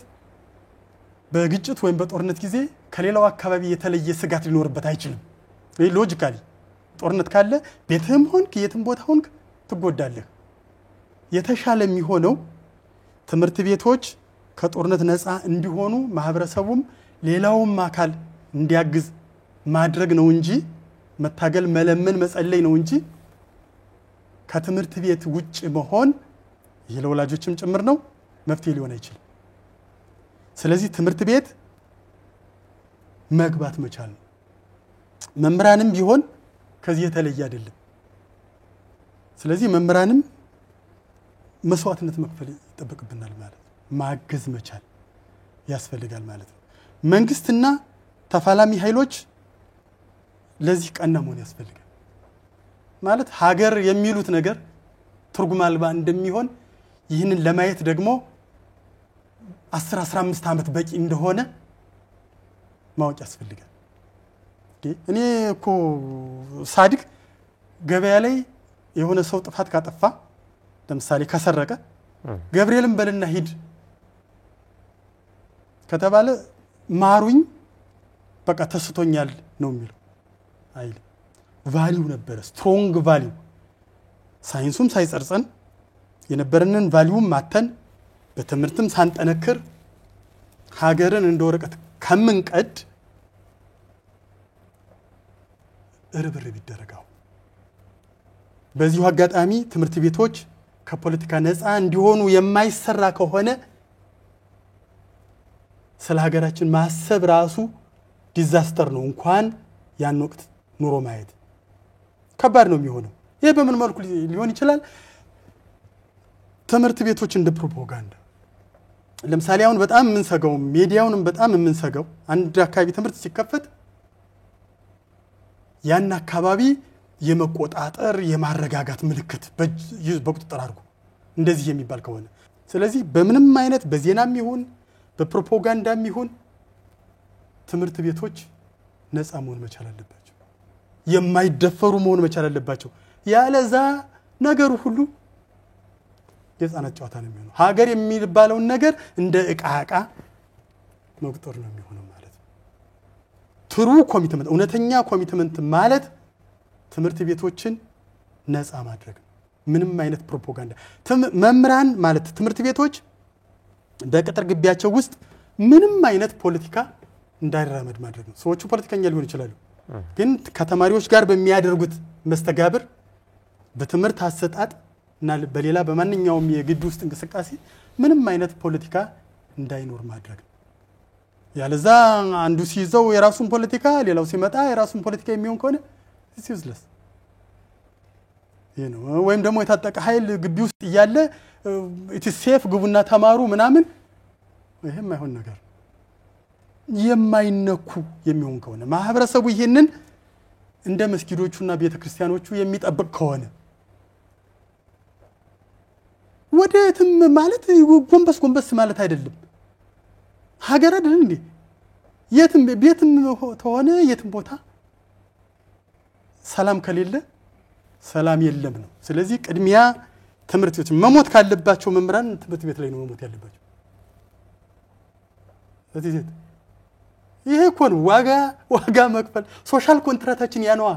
በግጭት ወይም በጦርነት ጊዜ ከሌላው አካባቢ የተለየ ስጋት ሊኖርበት አይችልም ይሄ ሎጂካሊ ጦርነት ካለ ቤትህም ሆንክ የትም ቦታ ሆንክ ትጎዳለህ የተሻለ የሚሆነው ትምህርት ቤቶች ከጦርነት ነፃ እንዲሆኑ ማህበረሰቡም ሌላውም አካል እንዲያግዝ ማድረግ ነው እንጂ መታገል መለመን መጸለይ ነው እንጂ ከትምህርት ቤት ውጭ መሆን ይሄ ለወላጆችም ጭምር ነው መፍትሄ ሊሆን አይችልም ስለዚህ ትምህርት ቤት መግባት መቻል መምህራንም ቢሆን ከዚህ የተለየ አይደለም ስለዚህ መምህራንም መስዋዕትነት መክፈል ይጠበቅብናል ማለት ማገዝ መቻል ያስፈልጋል ማለት ነው መንግስትና ተፋላሚ ኃይሎች ለዚህ ቀና መሆን ያስፈልጋል ማለት ሀገር የሚሉት ነገር ትርጉም አልባ እንደሚሆን ይህንን ለማየት ደግሞ 10-15 ዓመት በቂ እንደሆነ ማወቅ ያስፈልጋል እኔ እኮ ሳድግ ገበያ ላይ የሆነ ሰው ጥፋት ካጠፋ ለምሳሌ ከሰረቀ ገብርኤልን በልና ሂድ ከተባለ ማሩኝ በቃ ተስቶኛል ነው የሚለው አይል ቫልዩ ነበር ስትሮንግ ቫልዩ ሳይንሱም ሳይጸርጸን የነበረንን ቫልዩ ማተን በትምህርትም ሳንጠነክር ሀገርን እንደወረቀት ከመንቀድ እርብርብ ይደረጋው በዚሁ አጋጣሚ ትምህርት ቤቶች ከፖለቲካ ነፃ እንዲሆኑ የማይሰራ ከሆነ ስለ ሀገራችን ማሰብ ራሱ ዲዛስተር ነው እንኳን ያን ወቅት ኑሮ ማየት ከባድ ነው የሚሆነው ይሄ በምን መልኩ ሊሆን ይችላል ትምህርት ቤቶች እንደ ፕሮፓጋንዳ ለምሳሌ አሁን በጣም የምንሰጋው ሚዲያውንም በጣም የምንሰጋው አንድ አካባቢ ትምህርት ሲከፈት ያን አካባቢ የመቆጣጠር የማረጋጋት ምልክት በቁጥጥር አድርጎ እንደዚህ የሚባል ከሆነ ስለዚህ በምንም አይነት በዜናም ይሁን በፕሮፓጋንዳም ይሁን ትምህርት ቤቶች ነፃ መሆን መቻል አለባቸው የማይደፈሩ መሆን መቻል አለባቸው ያለዛ ነገሩ ሁሉ የጻናት ጨዋታ ነው የሚሆነው ሀገር የሚባለው ነገር እንደ ዕቃ መቁጠር ነው የሚሆነው ማለት ነው ትሩ ኮሚትመንት እውነተኛ ኮሚትመንት ማለት ትምህርት ቤቶችን ነፃ ማድረግ ምንም አይነት ፕሮፓጋንዳ መምራን ማለት ትምህርት ቤቶች በቅጥር ግቢያቸው ውስጥ ምንም አይነት ፖለቲካ እንዳይራመድ ማድረግ ነው ሰዎቹ ፖለቲከኛ ሊሆኑ ይችላሉ ግን ከተማሪዎች ጋር በሚያደርጉት መስተጋብር በትምህርት አሰጣጥ እና በሌላ በማንኛውም የግድ ውስጥ እንቅስቃሴ ምንም አይነት ፖለቲካ እንዳይኖር ማድረግ ያለዛ አንዱ ሲይዘው የራሱን ፖለቲካ ሌላው ሲመጣ የራሱን ፖለቲካ የሚሆን ከሆነ ሲውዝለስ ይሄ ነው ወይም ደግሞ የታጠቀ ኃይል ግቢ ውስጥ ያለ ኢት ሴፍ ግቡና ተማሩ ምናምን ይሄም አይሆን ነገር የማይነኩ የሚሆን ከሆነ ማህበረሰቡ ይሄንን እንደ መስጊዶቹና ቤተክርስቲያኖቹ የሚጠብቅ ከሆነ ወደትም ማለት ጎንበስ ማለት አይደለም ሀገር አይደል እንዴ የትም ቤትም ተሆነ የትም ቦታ ሰላም ከሌለ ሰላም የለም ነው ስለዚህ ቅድሚያ ትምህርት ቤቶች መሞት ካለባቸው መምራን ትምህርት ቤት ላይ ነው መሞት ያለባቸው ስለዚህ ይሄ እኮ ነው ዋጋ መክፈል ሶሻል ኮንትራክታችን ያነዋ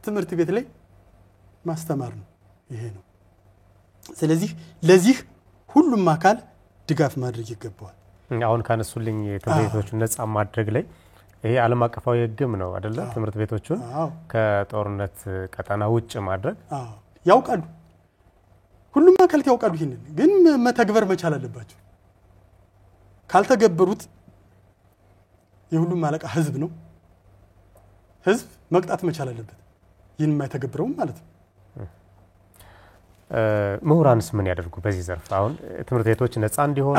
ትምህርት ቤት ላይ ማስተማር ነው ይሄ ነው ስለዚህ ለዚህ ሁሉም አካል ድጋፍ ማድረግ ይገባዋል አሁን ካነሱልኝ ትምህርት ቤቶች ነፃ ማድረግ ላይ ይሄ ዓለም አቀፋዊ ህግም ነው አይደለ ትምህርት ቤቶችን ከጦርነት ቀጠና ውጭ ማድረግ ያውቃሉ ሁሉም አካል ያውቃሉ ይሄንን ግን መተግበር መቻል አለባቸው ካልተገበሩት የሁሉም አለቃ ህዝብ ነው ህዝብ መቅጣት መቻል አለበት ይሄን የማይተገብረው ማለት ነው ምሁራንስ ምን ያደርጉ በዚህ ዘርፍ አሁን ትምህርት ቤቶች ነፃ እንዲሆኑ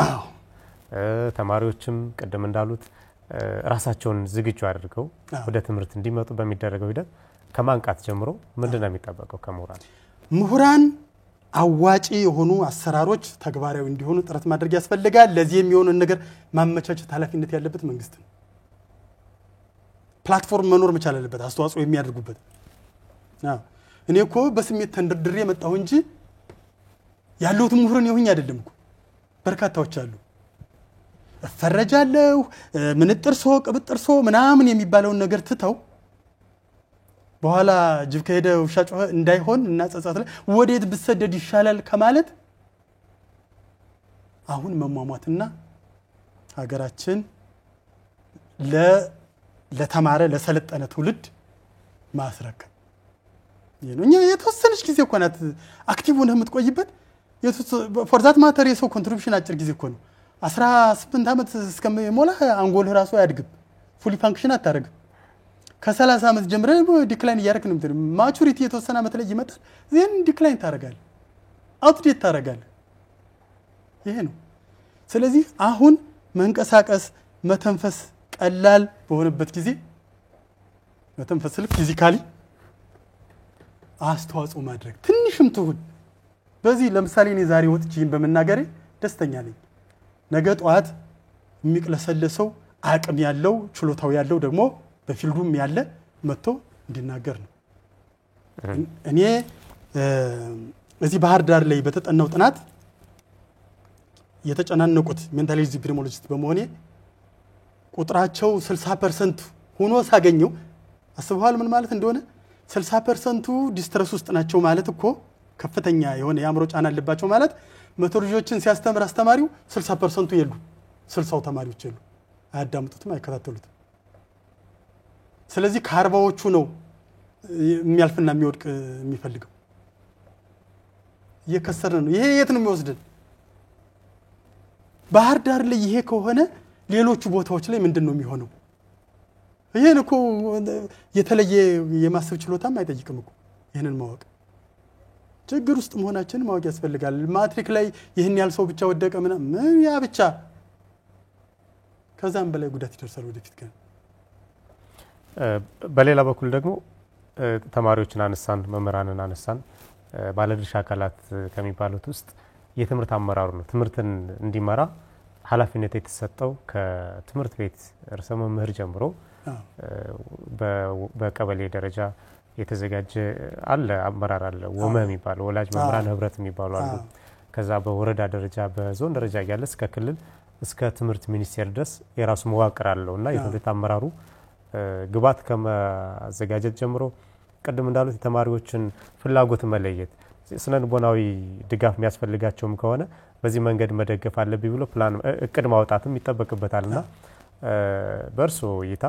ተማሪዎችም ቀደም እንዳሉት ራሳቸውን ዝግጁ አድርገው ወደ ትምህርት እንዲመጡ በሚደረገው ሂደት ከማንቃት ጀምሮ ምንድነው የሚጠበቀው ምሁራን አዋጪ የሆኑ አሰራሮች ተግባራዊ እንዲሆኑ ጥረት ማድረግ ያስፈልጋል ለዚህ የሚሆነው ነገር ማመቻቸት ኃላፊነት ያለበት መንግስት ነው ፕላትፎርም መኖር መቻል አለበት አስተዋጽኦ የሚያደርጉበት እኔ እኮ በስሜት ተንደርድሬ መጣሁ እንጂ ያለውት ምሁራን ይሁን አይደለም እኮ በርካታዎች አሉ ፈረጃለሁ ምንጥርሶ ቅብጥርሶ ምናምን የሚባለው ነገር ትተው በኋላ ጅብ ከሄደ ውሻ ጮኸ እንዳይሆን እና ጸጸት ላይ ወዴት ብሰደድ ይሻላል ከማለት አሁን መሟሟትና ሀገራችን ለተማረ ለሰለጠነ ትውልድ ማስረከብ የኛ የተወሰነች ጊዜ እኮ ናት አክቲቭ ሆነህ የምትቆይበት ፎር ዛት ማተር የሰው ኮንትሪቢዩሽን አጭር ጊዜ እኮ ነው 18 ዓመት እስከሞላ አንጎልህ ራሱ ያድግም ፉሊ ፋንክሽን አታረግም ከ30 ዓመት ጀምረ ዲክላይን ያረክ ነው ምትል ማቹሪቲ የተወሰነ ዓመት ላይ ይመጣል ዜን ዲክላይን ታረጋል አውትዴት ታረጋል ይሄ ነው ስለዚህ አሁን መንቀሳቀስ መተንፈስ ቀላል በሆነበት ጊዜ መተንፈስ ፊዚካሊ አስተዋጽኦ ማድረግ ትንሽም ትሁን በዚህ ለምሳሌ እኔ ዛሬ ወጥቼን በመናገሬ ደስተኛ ነኝ ነገ ጧት የሚቅለሰለሰው አቅም ያለው ችሎታው ያለው ደግሞ በፊልዱም ያለ መጥቶ እንዲናገር ነው እኔ እዚህ ባህር ዳር ላይ በተጠናው ጥናት የተጨናነቁት ሜንታል ሄልዝ ኢፒዲሚዮሎጂስት በመሆኔ ቁጥራቸው 60% ሆኖ ሳገኘው አስበዋል ምን ማለት እንደሆነ 60% ዲስትረስ ውስጥ ናቸው ማለት እኮ ከፍተኛ የሆነ ያምሮ ጫና አለባቸው ማለት መቶ ልጆችን ሲያስተምር አስተማሪው 60% የሉ 60 ተማሪዎች የሉ አያዳምጡትም አይከታተሉትም ስለዚህ ከ40ዎቹ ነው የሚያልፍና የሚወድቅ የሚፈልገው እየከሰረ ነው ይሄ የት ነው የሚወስደን ባህር ዳር ላይ ይሄ ከሆነ ሌሎቹ ቦታዎች ላይ ምንድነው የሚሆነው ይሄን እኮ የተለየ የማሰብ ችሎታም አይጠይቅም እኮ ይሄንን ማወቅ ችግር ውስጥ መሆናችን ማወቅ ያስፈልጋል ማትሪክ ላይ ይሄን ያህል ሰው ብቻ ወደቀ ምን ያ ብቻ ከዛም በላይ ጉዳት ይደርሳል ወደፊት ግን በሌላ በኩል ደግሞ ተማሪዎችን አነሳን መምህራንን አነሳን ባለድርሻ አካላት ከሚባሉት ውስጥ የትምህርት አመራሩ ነው ትምህርትን እንዲመራ ኃላፊነት የተሰጠው ከትምህርት ቤት ርዕሰ መምህር ጀምሮ በቀበሌ ደረጃ የተዘጋጀ አለ አመራር አለ ወመ የሚባለው ወላጅ መምህራን ህብረት የሚባሉ አሉ ከዛ በወረዳ ደረጃ በዞን ደረጃ ያለ እስከ ክልል እስከ ትምህርት ሚኒስቴር ድረስ የራሱ መዋቅር አለውና የትምህርት አመራሩ ግባት ከማዘጋጀት ጀምሮ ቀደም እንዳሉት የተማሪዎችን ፍላጎት መለየት ስነልቦናዊ ድጋፍ የሚያስፈልጋቸውም ከሆነ በዚህ መንገድ መደገፍ አለብኝ ብሎ ፕላን እቅድ ማውጣትም ይተበቅበታልና በርሶ ይታ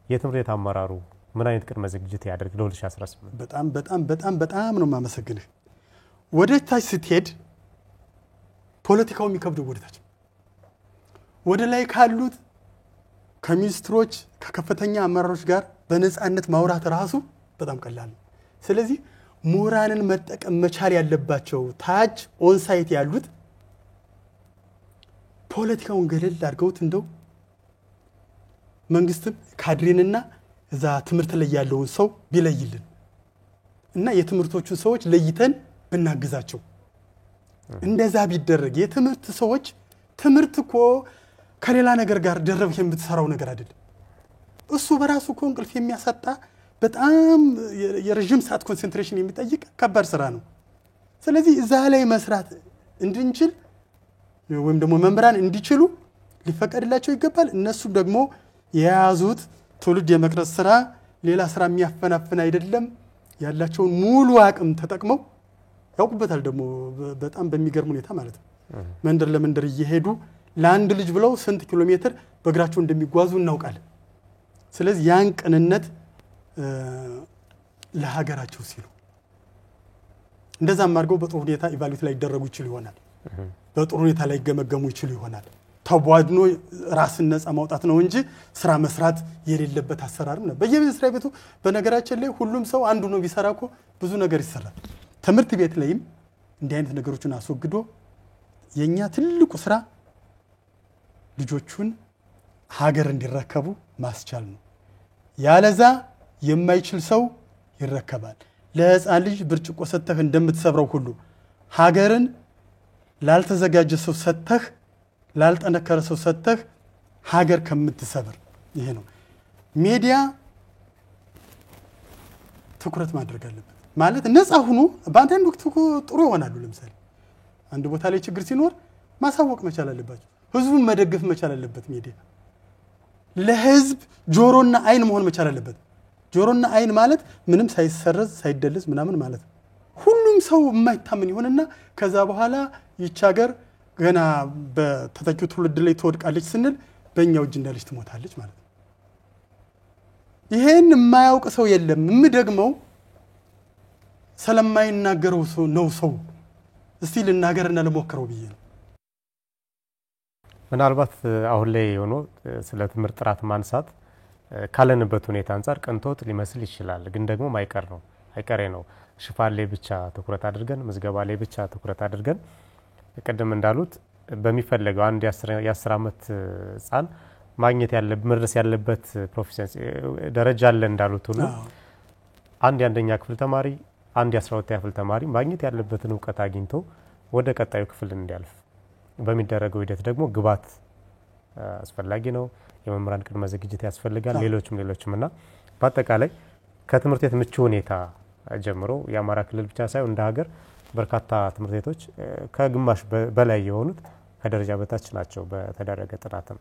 የትምህርት ቤት አመራሩ ምን አይነት ቅድመ ዝግጅት ያደርግ ለ2018 በጣም ነው ማመሰግንህ ወደ ታች ስትሄድ ፖለቲካው የሚከብደው ወደ ታች ወደ ላይ ካሉት ከሚኒስትሮች ከከፍተኛ አመራሮች ጋር በነፃነት ማውራት ራሱ በጣም ቀላል ነው ስለዚህ ምሁራንን መጠቀም መቻል ያለባቸው ታች ኦን ሳይት ያሉት ፖለቲካውን ገለል አድርገውት እንደው መንግስትም ካድሬንና እዛ ትምህርት ላይ ያለውን ሰው ቢለይልን እና የትምህርቶቹን ሰዎች ለይተን ብናግዛቸው እንደዛ ቢደረግ የትምህርት ሰዎች ትምህርት እኮ ከሌላ ነገር ጋር ደረብህ የምትሰራው ነገር አይደለም እሱ በራሱ እኮ እንቅልፍ የሚያሳጣ በጣም የረጅም ሰዓት ኮንሰንትሬሽን የሚጠይቅ ከባድ ስራ ነው ስለዚህ እዛ ላይ መስራት እንድንችል ወይም ደግሞ መምህራን እንዲችሉ ሊፈቀድላቸው ይገባል እነሱ ደግሞ የያዙት ትውልድ የመቅረጽ ስራ ሌላ ስራ የሚያፈናፍን አይደለም ያላቸውን ሙሉ አቅም ተጠቅመው ያውቁበታል ደግሞ በጣም በሚገርም ሁኔታ ማለት ነው መንደር ለመንደር እየሄዱ ለአንድ ልጅ ብለው ስንት ኪሎ ሜትር በእግራቸው እንደሚጓዙ እናውቃለን ስለዚህ ያን ቅንነት ለሀገራቸው ሲሉ እንደዛም አድርገው በጥሩ ሁኔታ ኢቫሉዌት ላይ ይደረጉ ይችላል ይሆናል በጥሩ ሁኔታ ላይ ገመገሙ ይችላል ይሆናል ተቧድኖ ራስን ነፃ ማውጣት ነው እንጂ ስራ መስራት የሌለበት አሰራርም ነው በየመስሪያ ቤቱ በነገራችን ላይ ሁሉም ሰው አንዱ ነው ቢሰራኮ ብዙ ነገር ይሰራል ትምህርት ቤት ላይም እንዲህ አይነት ነገሮችን አስወግዶ የኛ ትልቁ ስራ ልጆቹን ሀገር እንዲረከቡ ማስቻል ነው ያለዛ የማይችል ሰው ይረከባል ለህፃን ልጅ ብርጭቆ ሰተህ እንደምትሰብረው ሁሉ ሀገርን ላልተዘጋጀ ሰው ሰተህ ላልጠነከረ ሰው ሰተህ ሀገር ከምትሰብር ይሄ ነው ሚዲያ ትኩረት ማድረግ አለበት ማለት ነፃ ሆኖ በአንዳንድ ወቅት ጥሩ ይሆናሉ ለምሳሌ አንድ ቦታ ላይ ችግር ሲኖር ማሳወቅ መቻል አለባቸው ህዝቡን መደገፍ መቻል አለበት ሚዲያ ለህዝብ ጆሮና አይን መሆን መቻል አለበት ጆሮና አይን ማለት ምንም ሳይሰረዝ ሳይደልዝ ምናምን ማለት ሁሉም ሰው የማይታመን ይሆንና ከዛ በኋላ ይቻገር ገና በተተኪው ትውልድ ላይ ተወድቃለች ስንል በእኛው እጅ እንዳለች ትሞታለች ማለት ነው ይሄን የማያውቅ ሰው የለም ምደግመው ስለማይናገረው ሰው ነው ሰው እስቲ ልናገርና ለሞክረው ብዬ ነው ምናልባት አሁን ላይ ሆኖ ስለ ትምህርት ጥራት ማንሳት ካለንበት ሁኔታ አንፃር ቅንጦት ሊመስል ይችላል ግን ደግሞ ማይቀር ነው አይቀሬ ነው ሽፋን ላይ ብቻ ትኩረት አድርገን ምዝገባ ላይ ብቻ ትኩረት አድርገን ቀደም እንዳሉት በሚፈልገው አንድ የ10 አመት ህፃን ማግኘት መድረስ ያለበት ፕሮፌሽናል ደረጃ አለ እንዳሉት ሁሉ አንድ የአንደኛ ክፍል ተማሪ አንድ የ12ኛ ክፍል ተማሪ ማግኘት ያለበትን ዕውቀት አግኝቶ ወደ ቀጣዩ ክፍል እንዲያልፍ በሚደረገው ሂደት ደግሞ ግባት አስፈላጊ ነው። የመምህራን ቅድመ ዝግጅት ያስፈልጋል። ሌሎችምና በአጠቃላይ ከትምህርት ቤት ምቹ ሁኔታ ጀምሮ የአማራ ክልል ብቻ ሳይሆን እንደ ሀገር በርካታ ትምህርት ቤቶች ከግማሽ በላይ የሆኑት ከደረጃ በታች ናቸው በተደረገ ጥናትም።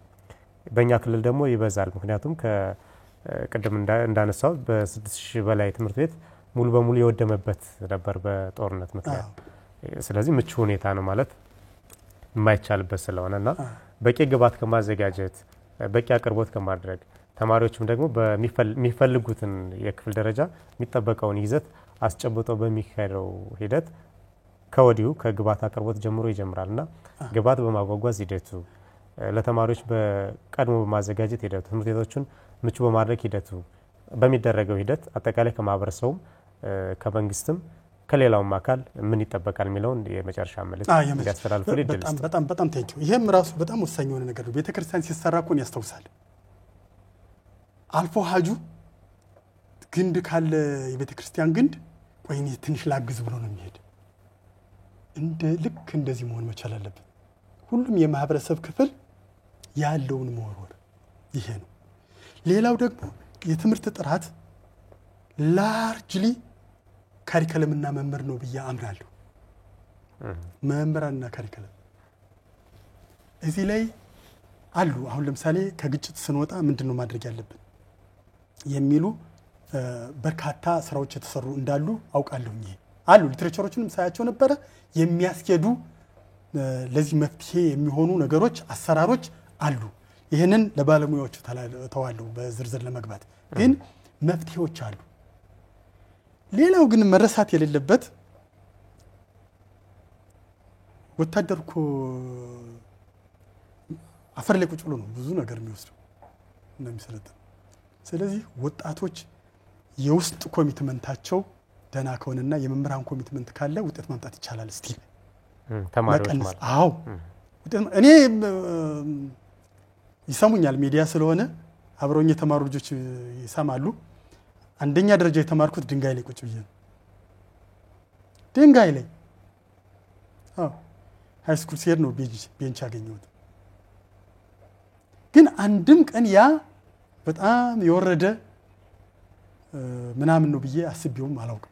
በእኛ ክልል ደግሞ ይበዛል። ምክንያቱም ከቅድም እንዳነሳው በ6000 በላይ ትምህርት ቤት ሙሉ በሙሉ የወደመበት ነበር በጦርነት ምክንያት። ስለዚህ ምቹ ሁኔታ ነው ማለት የማይቻልበት ስለሆነና በቂ ግባት ከማዘጋጀት በቂ አቅርቦት ከማድረግ ተማሪዎችም ደግሞ በሚፈልጉትን የክፍል ደረጃ የሚጠበቀውን ይዘት አስጨብጠው በሚካሄደው ሂደት ከወዲሁ ከግባት አቅርቦት ጀምሮ ይጀምራልና ግባት በማጓጓዝ ሂደቱ ለተማሪዎች በቀድሞ በማዘጋጀት ሂደቱ ትምህርት ቤቶችን ምቹ በማድረግ ሂደቱ በሚደረገው ሂደት አጠቃላይ ከማህበረሰቡም ከመንግስትም ከሌላውም አካል ምን ይጠበቃል የሚለውን የመጨረሻ መልእክት ያስተላልፉ ይደልስ። በጣም ቴንኪው። ይሄም ራሱ በጣም ወሳኝ የሆነ ነገር ነው። ቤተክርስቲያን ሲሰራ እኮ ያስታውሳል። አልፎ ሀጁ ግንድ ካለ የቤተክርስቲያን ግንድ ወይኔ ትንሽ ላግዝ ብሎ ነው የሚሄድ። ልክ እንደዚህ መሆን መቻል አለበት። ሁሉም የማህበረሰብ ክፍል ያለውን መወርወር ይሄ ነው። ሌላው ደግሞ የትምህርት ጥራት ላርጅሊ ካሪከለምና መምህር ነው ብዬ አምናለሁ። መምህራንና ካሪከለም እዚህ ላይ አሉ። አሁን ለምሳሌ ከግጭት ስንወጣ ምንድነው ማድረግ ያለብን የሚሉ በርካታ ስራዎች የተሰሩ እንዳሉ አውቃለሁ። ይሄ አሉ ሊትሬቸሮችንም ሳያቸው ነበር የሚያስኬዱ ለዚህ መፍትሄ የሚሆኑ ነገሮች አሰራሮች አሉ። ይሄንን ለባለሙያዎቹ ተዋለው በዝርዝር ለመግባት ግን መፍትሄዎች አሉ። ሌላው ግን መረሳት የሌለበት ወታደር እኮ አፈር ላይ ቁጭ ብሎ ነው ብዙ ነገር የሚወስደው እና የሚሰለጥነው። ስለዚህ ወጣቶች የውስጥ ኮሚትመንታቸው ደህና ከሆነና የመምህራን ኮሚትመንት ካለ ውጤት ማምጣት ይቻላል። እስቲ ተማሪዎች ማለት አዎ እኔ ይሰሙኛል ሚዲያ ስለሆነ አብሮኝ የተማሩ ልጆች ይሰማሉ። አንደኛ ደረጃ የተማርኩት ድንጋይ ላይ ቁጭ ብዬ ነው። ድንጋይ ላይ ሃይ ስኩል ሲሄድ ነው ቤንች ያገኘሁት። ግን አንድም ቀን ያ በጣም የወረደ ምናምን ነው ብዬ አስቤውም አላውቅም።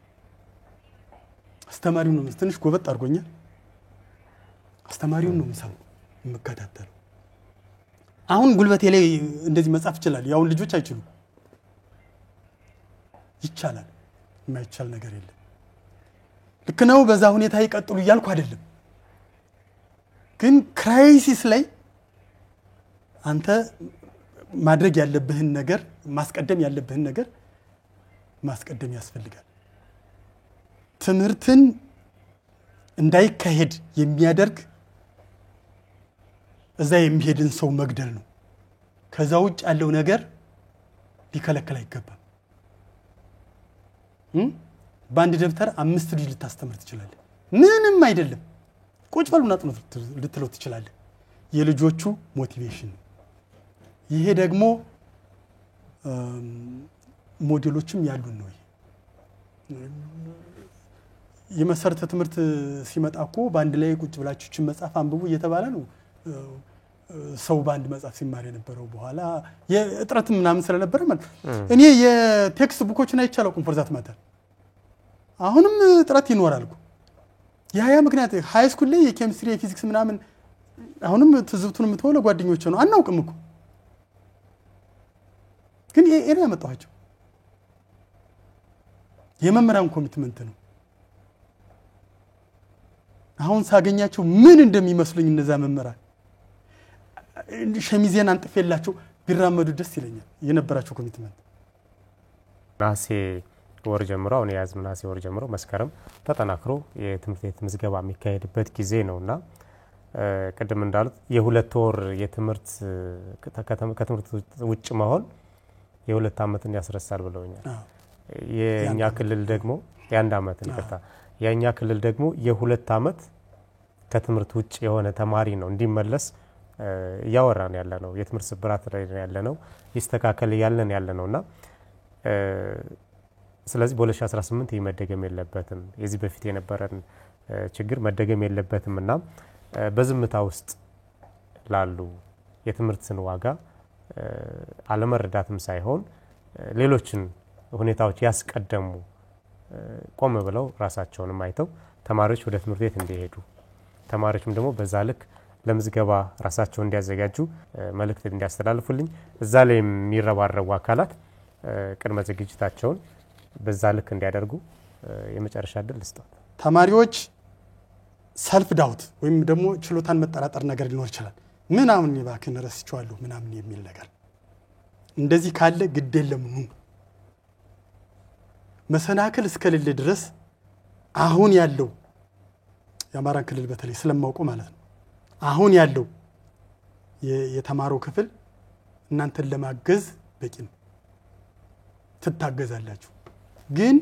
አስተማሪው ነው ትንሽ ጎበጥ አድርጎኛል። አስተማሪው ነው የምከታተለው። አሁን ጉልበቴ ላይ እንደዚህ መጻፍ ይችላል። ያው ልጆች አይችሉም። ይቻላል። የማይቻል ነገር የለም። ልክ ነው። በዛ ሁኔታ ይቀጥሉ እያልኩ አይደለም። ግን ክራይሲስ ላይ አንተ ማድረግ ያለብህን ነገር ማስቀደም ያለብህን ነገር ማስቀደም ያስፈልጋል። ትምህርትን እንዳይካሄድ የሚያደርግ እዛ የሚሄድን ሰው መግደል ነው። ከዛ ውጭ ያለው ነገር ሊከለከል አይገባም። በአንድ ደብተር 5 ልጅ ልታስተምር ትችላለህ። ምንም አይደለም። ቁጭ በሉና ጥኑ ልትለው ትችላለህ። የልጆቹ ሞቲቬሽን ነው። ይሄ ደግሞ ሞዴሎችም ያሉን ነው። የመሰረተ ትምህርት ሲመጣ እኮ በአንድ ላይ ቁጭ ብላችሁ መጽሐፍ አንብቡ እየተባለ ነው ሰው በአንድ መጽሐፍ ሲማር የነበረው። በኋላ የእጥረት ምናምን ስለነበረ ማለት እኔ የቴክስት ቡኮችን አይቻለውም ፎርዛት ማተር አሁንም እጥረት ይኖራል እኮ ያ ምክንያት ሃይ ስኩል ላይ የኬሚስትሪ የፊዚክስ ምናምን አሁንም ትዝብቱን የምትወለ ጓደኞች ነው አናውቅም እኮ ግን እኔ ያመጣኋቸው የመምህራን ኮሚትመንት ነው። አሁን ሳገኛቸው ምን እንደሚመስሉኝ እነዛ መምህራን ሸሚዜን አንጥፌላቸው ቢራመዱ ደስ ይለኛል። የነበራቸው ኮሚትመንት ናሴ ወር ጀምሮ አሁን ያዝም ናሴ ወር ጀምሮ መስከረም ተጠናክሮ የትምህርት ቤት ምዝገባ የሚካሄድበት ጊዜ ነውና ቀደም እንዳሉት የሁለት ወር የትምህርት ከትምህርት ውጭ መሆን የሁለት ዓመትን ያስረሳል ብለውኛል። የኛ ክልል ደግሞ የአንድ ዓመት ይቀጣ የኛ ክልል ደግሞ የሁለት ዓመት ከትምህርት ውጭ የሆነ ተማሪ ነው እንዲመለስ ያወራን ያለ ነው የትምህርት ስብራት ላይ ያለ ነው ይስተካከል ያለ ነውና ስለዚህ በ2018 ይመደገም የለበትም የዚህ በፊት የነበረን ችግር መደገም የለበትምና በዝምታ ውስጥ ላሉ የትምህርትን ዋጋ አለመረዳትም ሳይሆን ሌሎችን ሁኔታዎች ያስቀደሙ ቆም ብለው ራሳቸውን ማይተው ተማሪዎች ወደ ትምህርት ቤት እንዲሄዱ ተማሪዎችም ደግሞ በዛ ልክ ለምዝገባ ራሳቸውን እንዲያዘጋጁ መልእክት እንዲያስተላልፉልኝ እዛ ላይ የሚረባረቡ አካላት ቅድመ ዝግጅታቸውን በዛ ልክ እንዲያደርጉ የመጨረሻ ዕድል ልስጣት ተማሪዎች ሰልፍ ዳውት ወይም ደግሞ ችሎታን መጠራጠር ነገር ሊኖር ይችላል ምናምን ይባክን ረስቻለሁ ምናምን የሚል ነገር እንደዚህ ካለ ግድ የለም ነው መሰናክል እስከሌለ ድረስ አሁን ያለው የአማራ ክልል በተለይ ስለማውቀው ማለት ነው አሁን ያለው የተማረው ክፍል እናንተን ለማገዝ በቂ ነው ትታገዛላችሁ ግን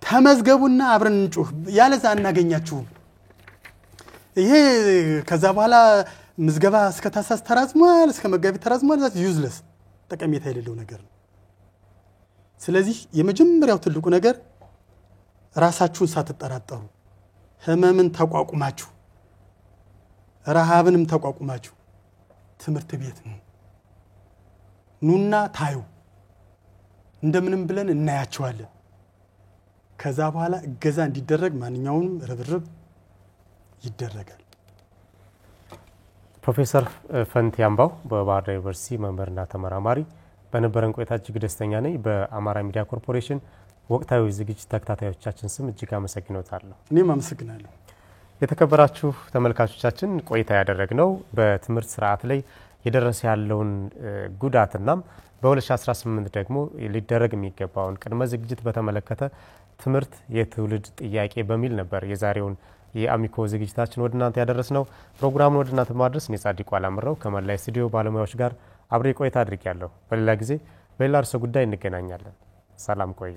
ተመዝገቡና አብረን እንጩህ ያለዛ እናገኛችሁም ይሄ ከዛ በኋላ ምዝገባ እስከ ታሳስ ተራዝሟል እስከ መጋቢት ተራዝሟል ዛት ዩዝለስ ጠቀሜታ የሌለው ነገር ነው ስለዚህ የመጀመሪያው ትልቁ ነገር ራሳችሁን ሳትጠራጠሩ ህመምን ተቋቁማችሁ ረሃብንም ተቋቁማችሁ ትምህርት ቤት ነው ኑና ታዩ እንደምንም ብለን እናያቸዋለን ከዛ በኋላ እገዛ እንዲደረግ ማንኛውንም ርብርብ ይደረጋል ፕሮፌሰር ፈንቲ አምባው በባህር ዳር ዩኒቨርሲቲ መምህርና ተመራማሪ በነበረን ቆይታ እጅግ ደስተኛ ነኝ በአማራ ሚዲያ ኮርፖሬሽን ወቅታዊ ዝግጅት ተከታታዮቻችን ስም እጅግ አመሰግናለሁ እኔም አመሰግናለሁ የተከበራችሁ ተመልካቾቻችን ቆይታ ያደረግነው በትምህርት ስርዓት ላይ የደረሰ ያለውን ጉዳትና በ2018 ደግሞ ሊደረግ የሚገባውን ቅድመ ዝግጅት በተመለከተ ትምህርት የትውልድ ጥያቄ በሚል ነበር የዛሬውን የአሚኮ ዝግጅታችን ወድናንተ ያደረስነው ፕሮግራሙን ወድናንተ ማድረስ እኔ ጻድቁ አላምረው ከመላይ ስቱዲዮ ባለሙያዎች ጋር አብሬ ቆይታ አድርጌያለሁ በሌላ ጊዜ በሌላ ርዕሰ ጉዳይ እንገናኛለን ሰላም ቆዩ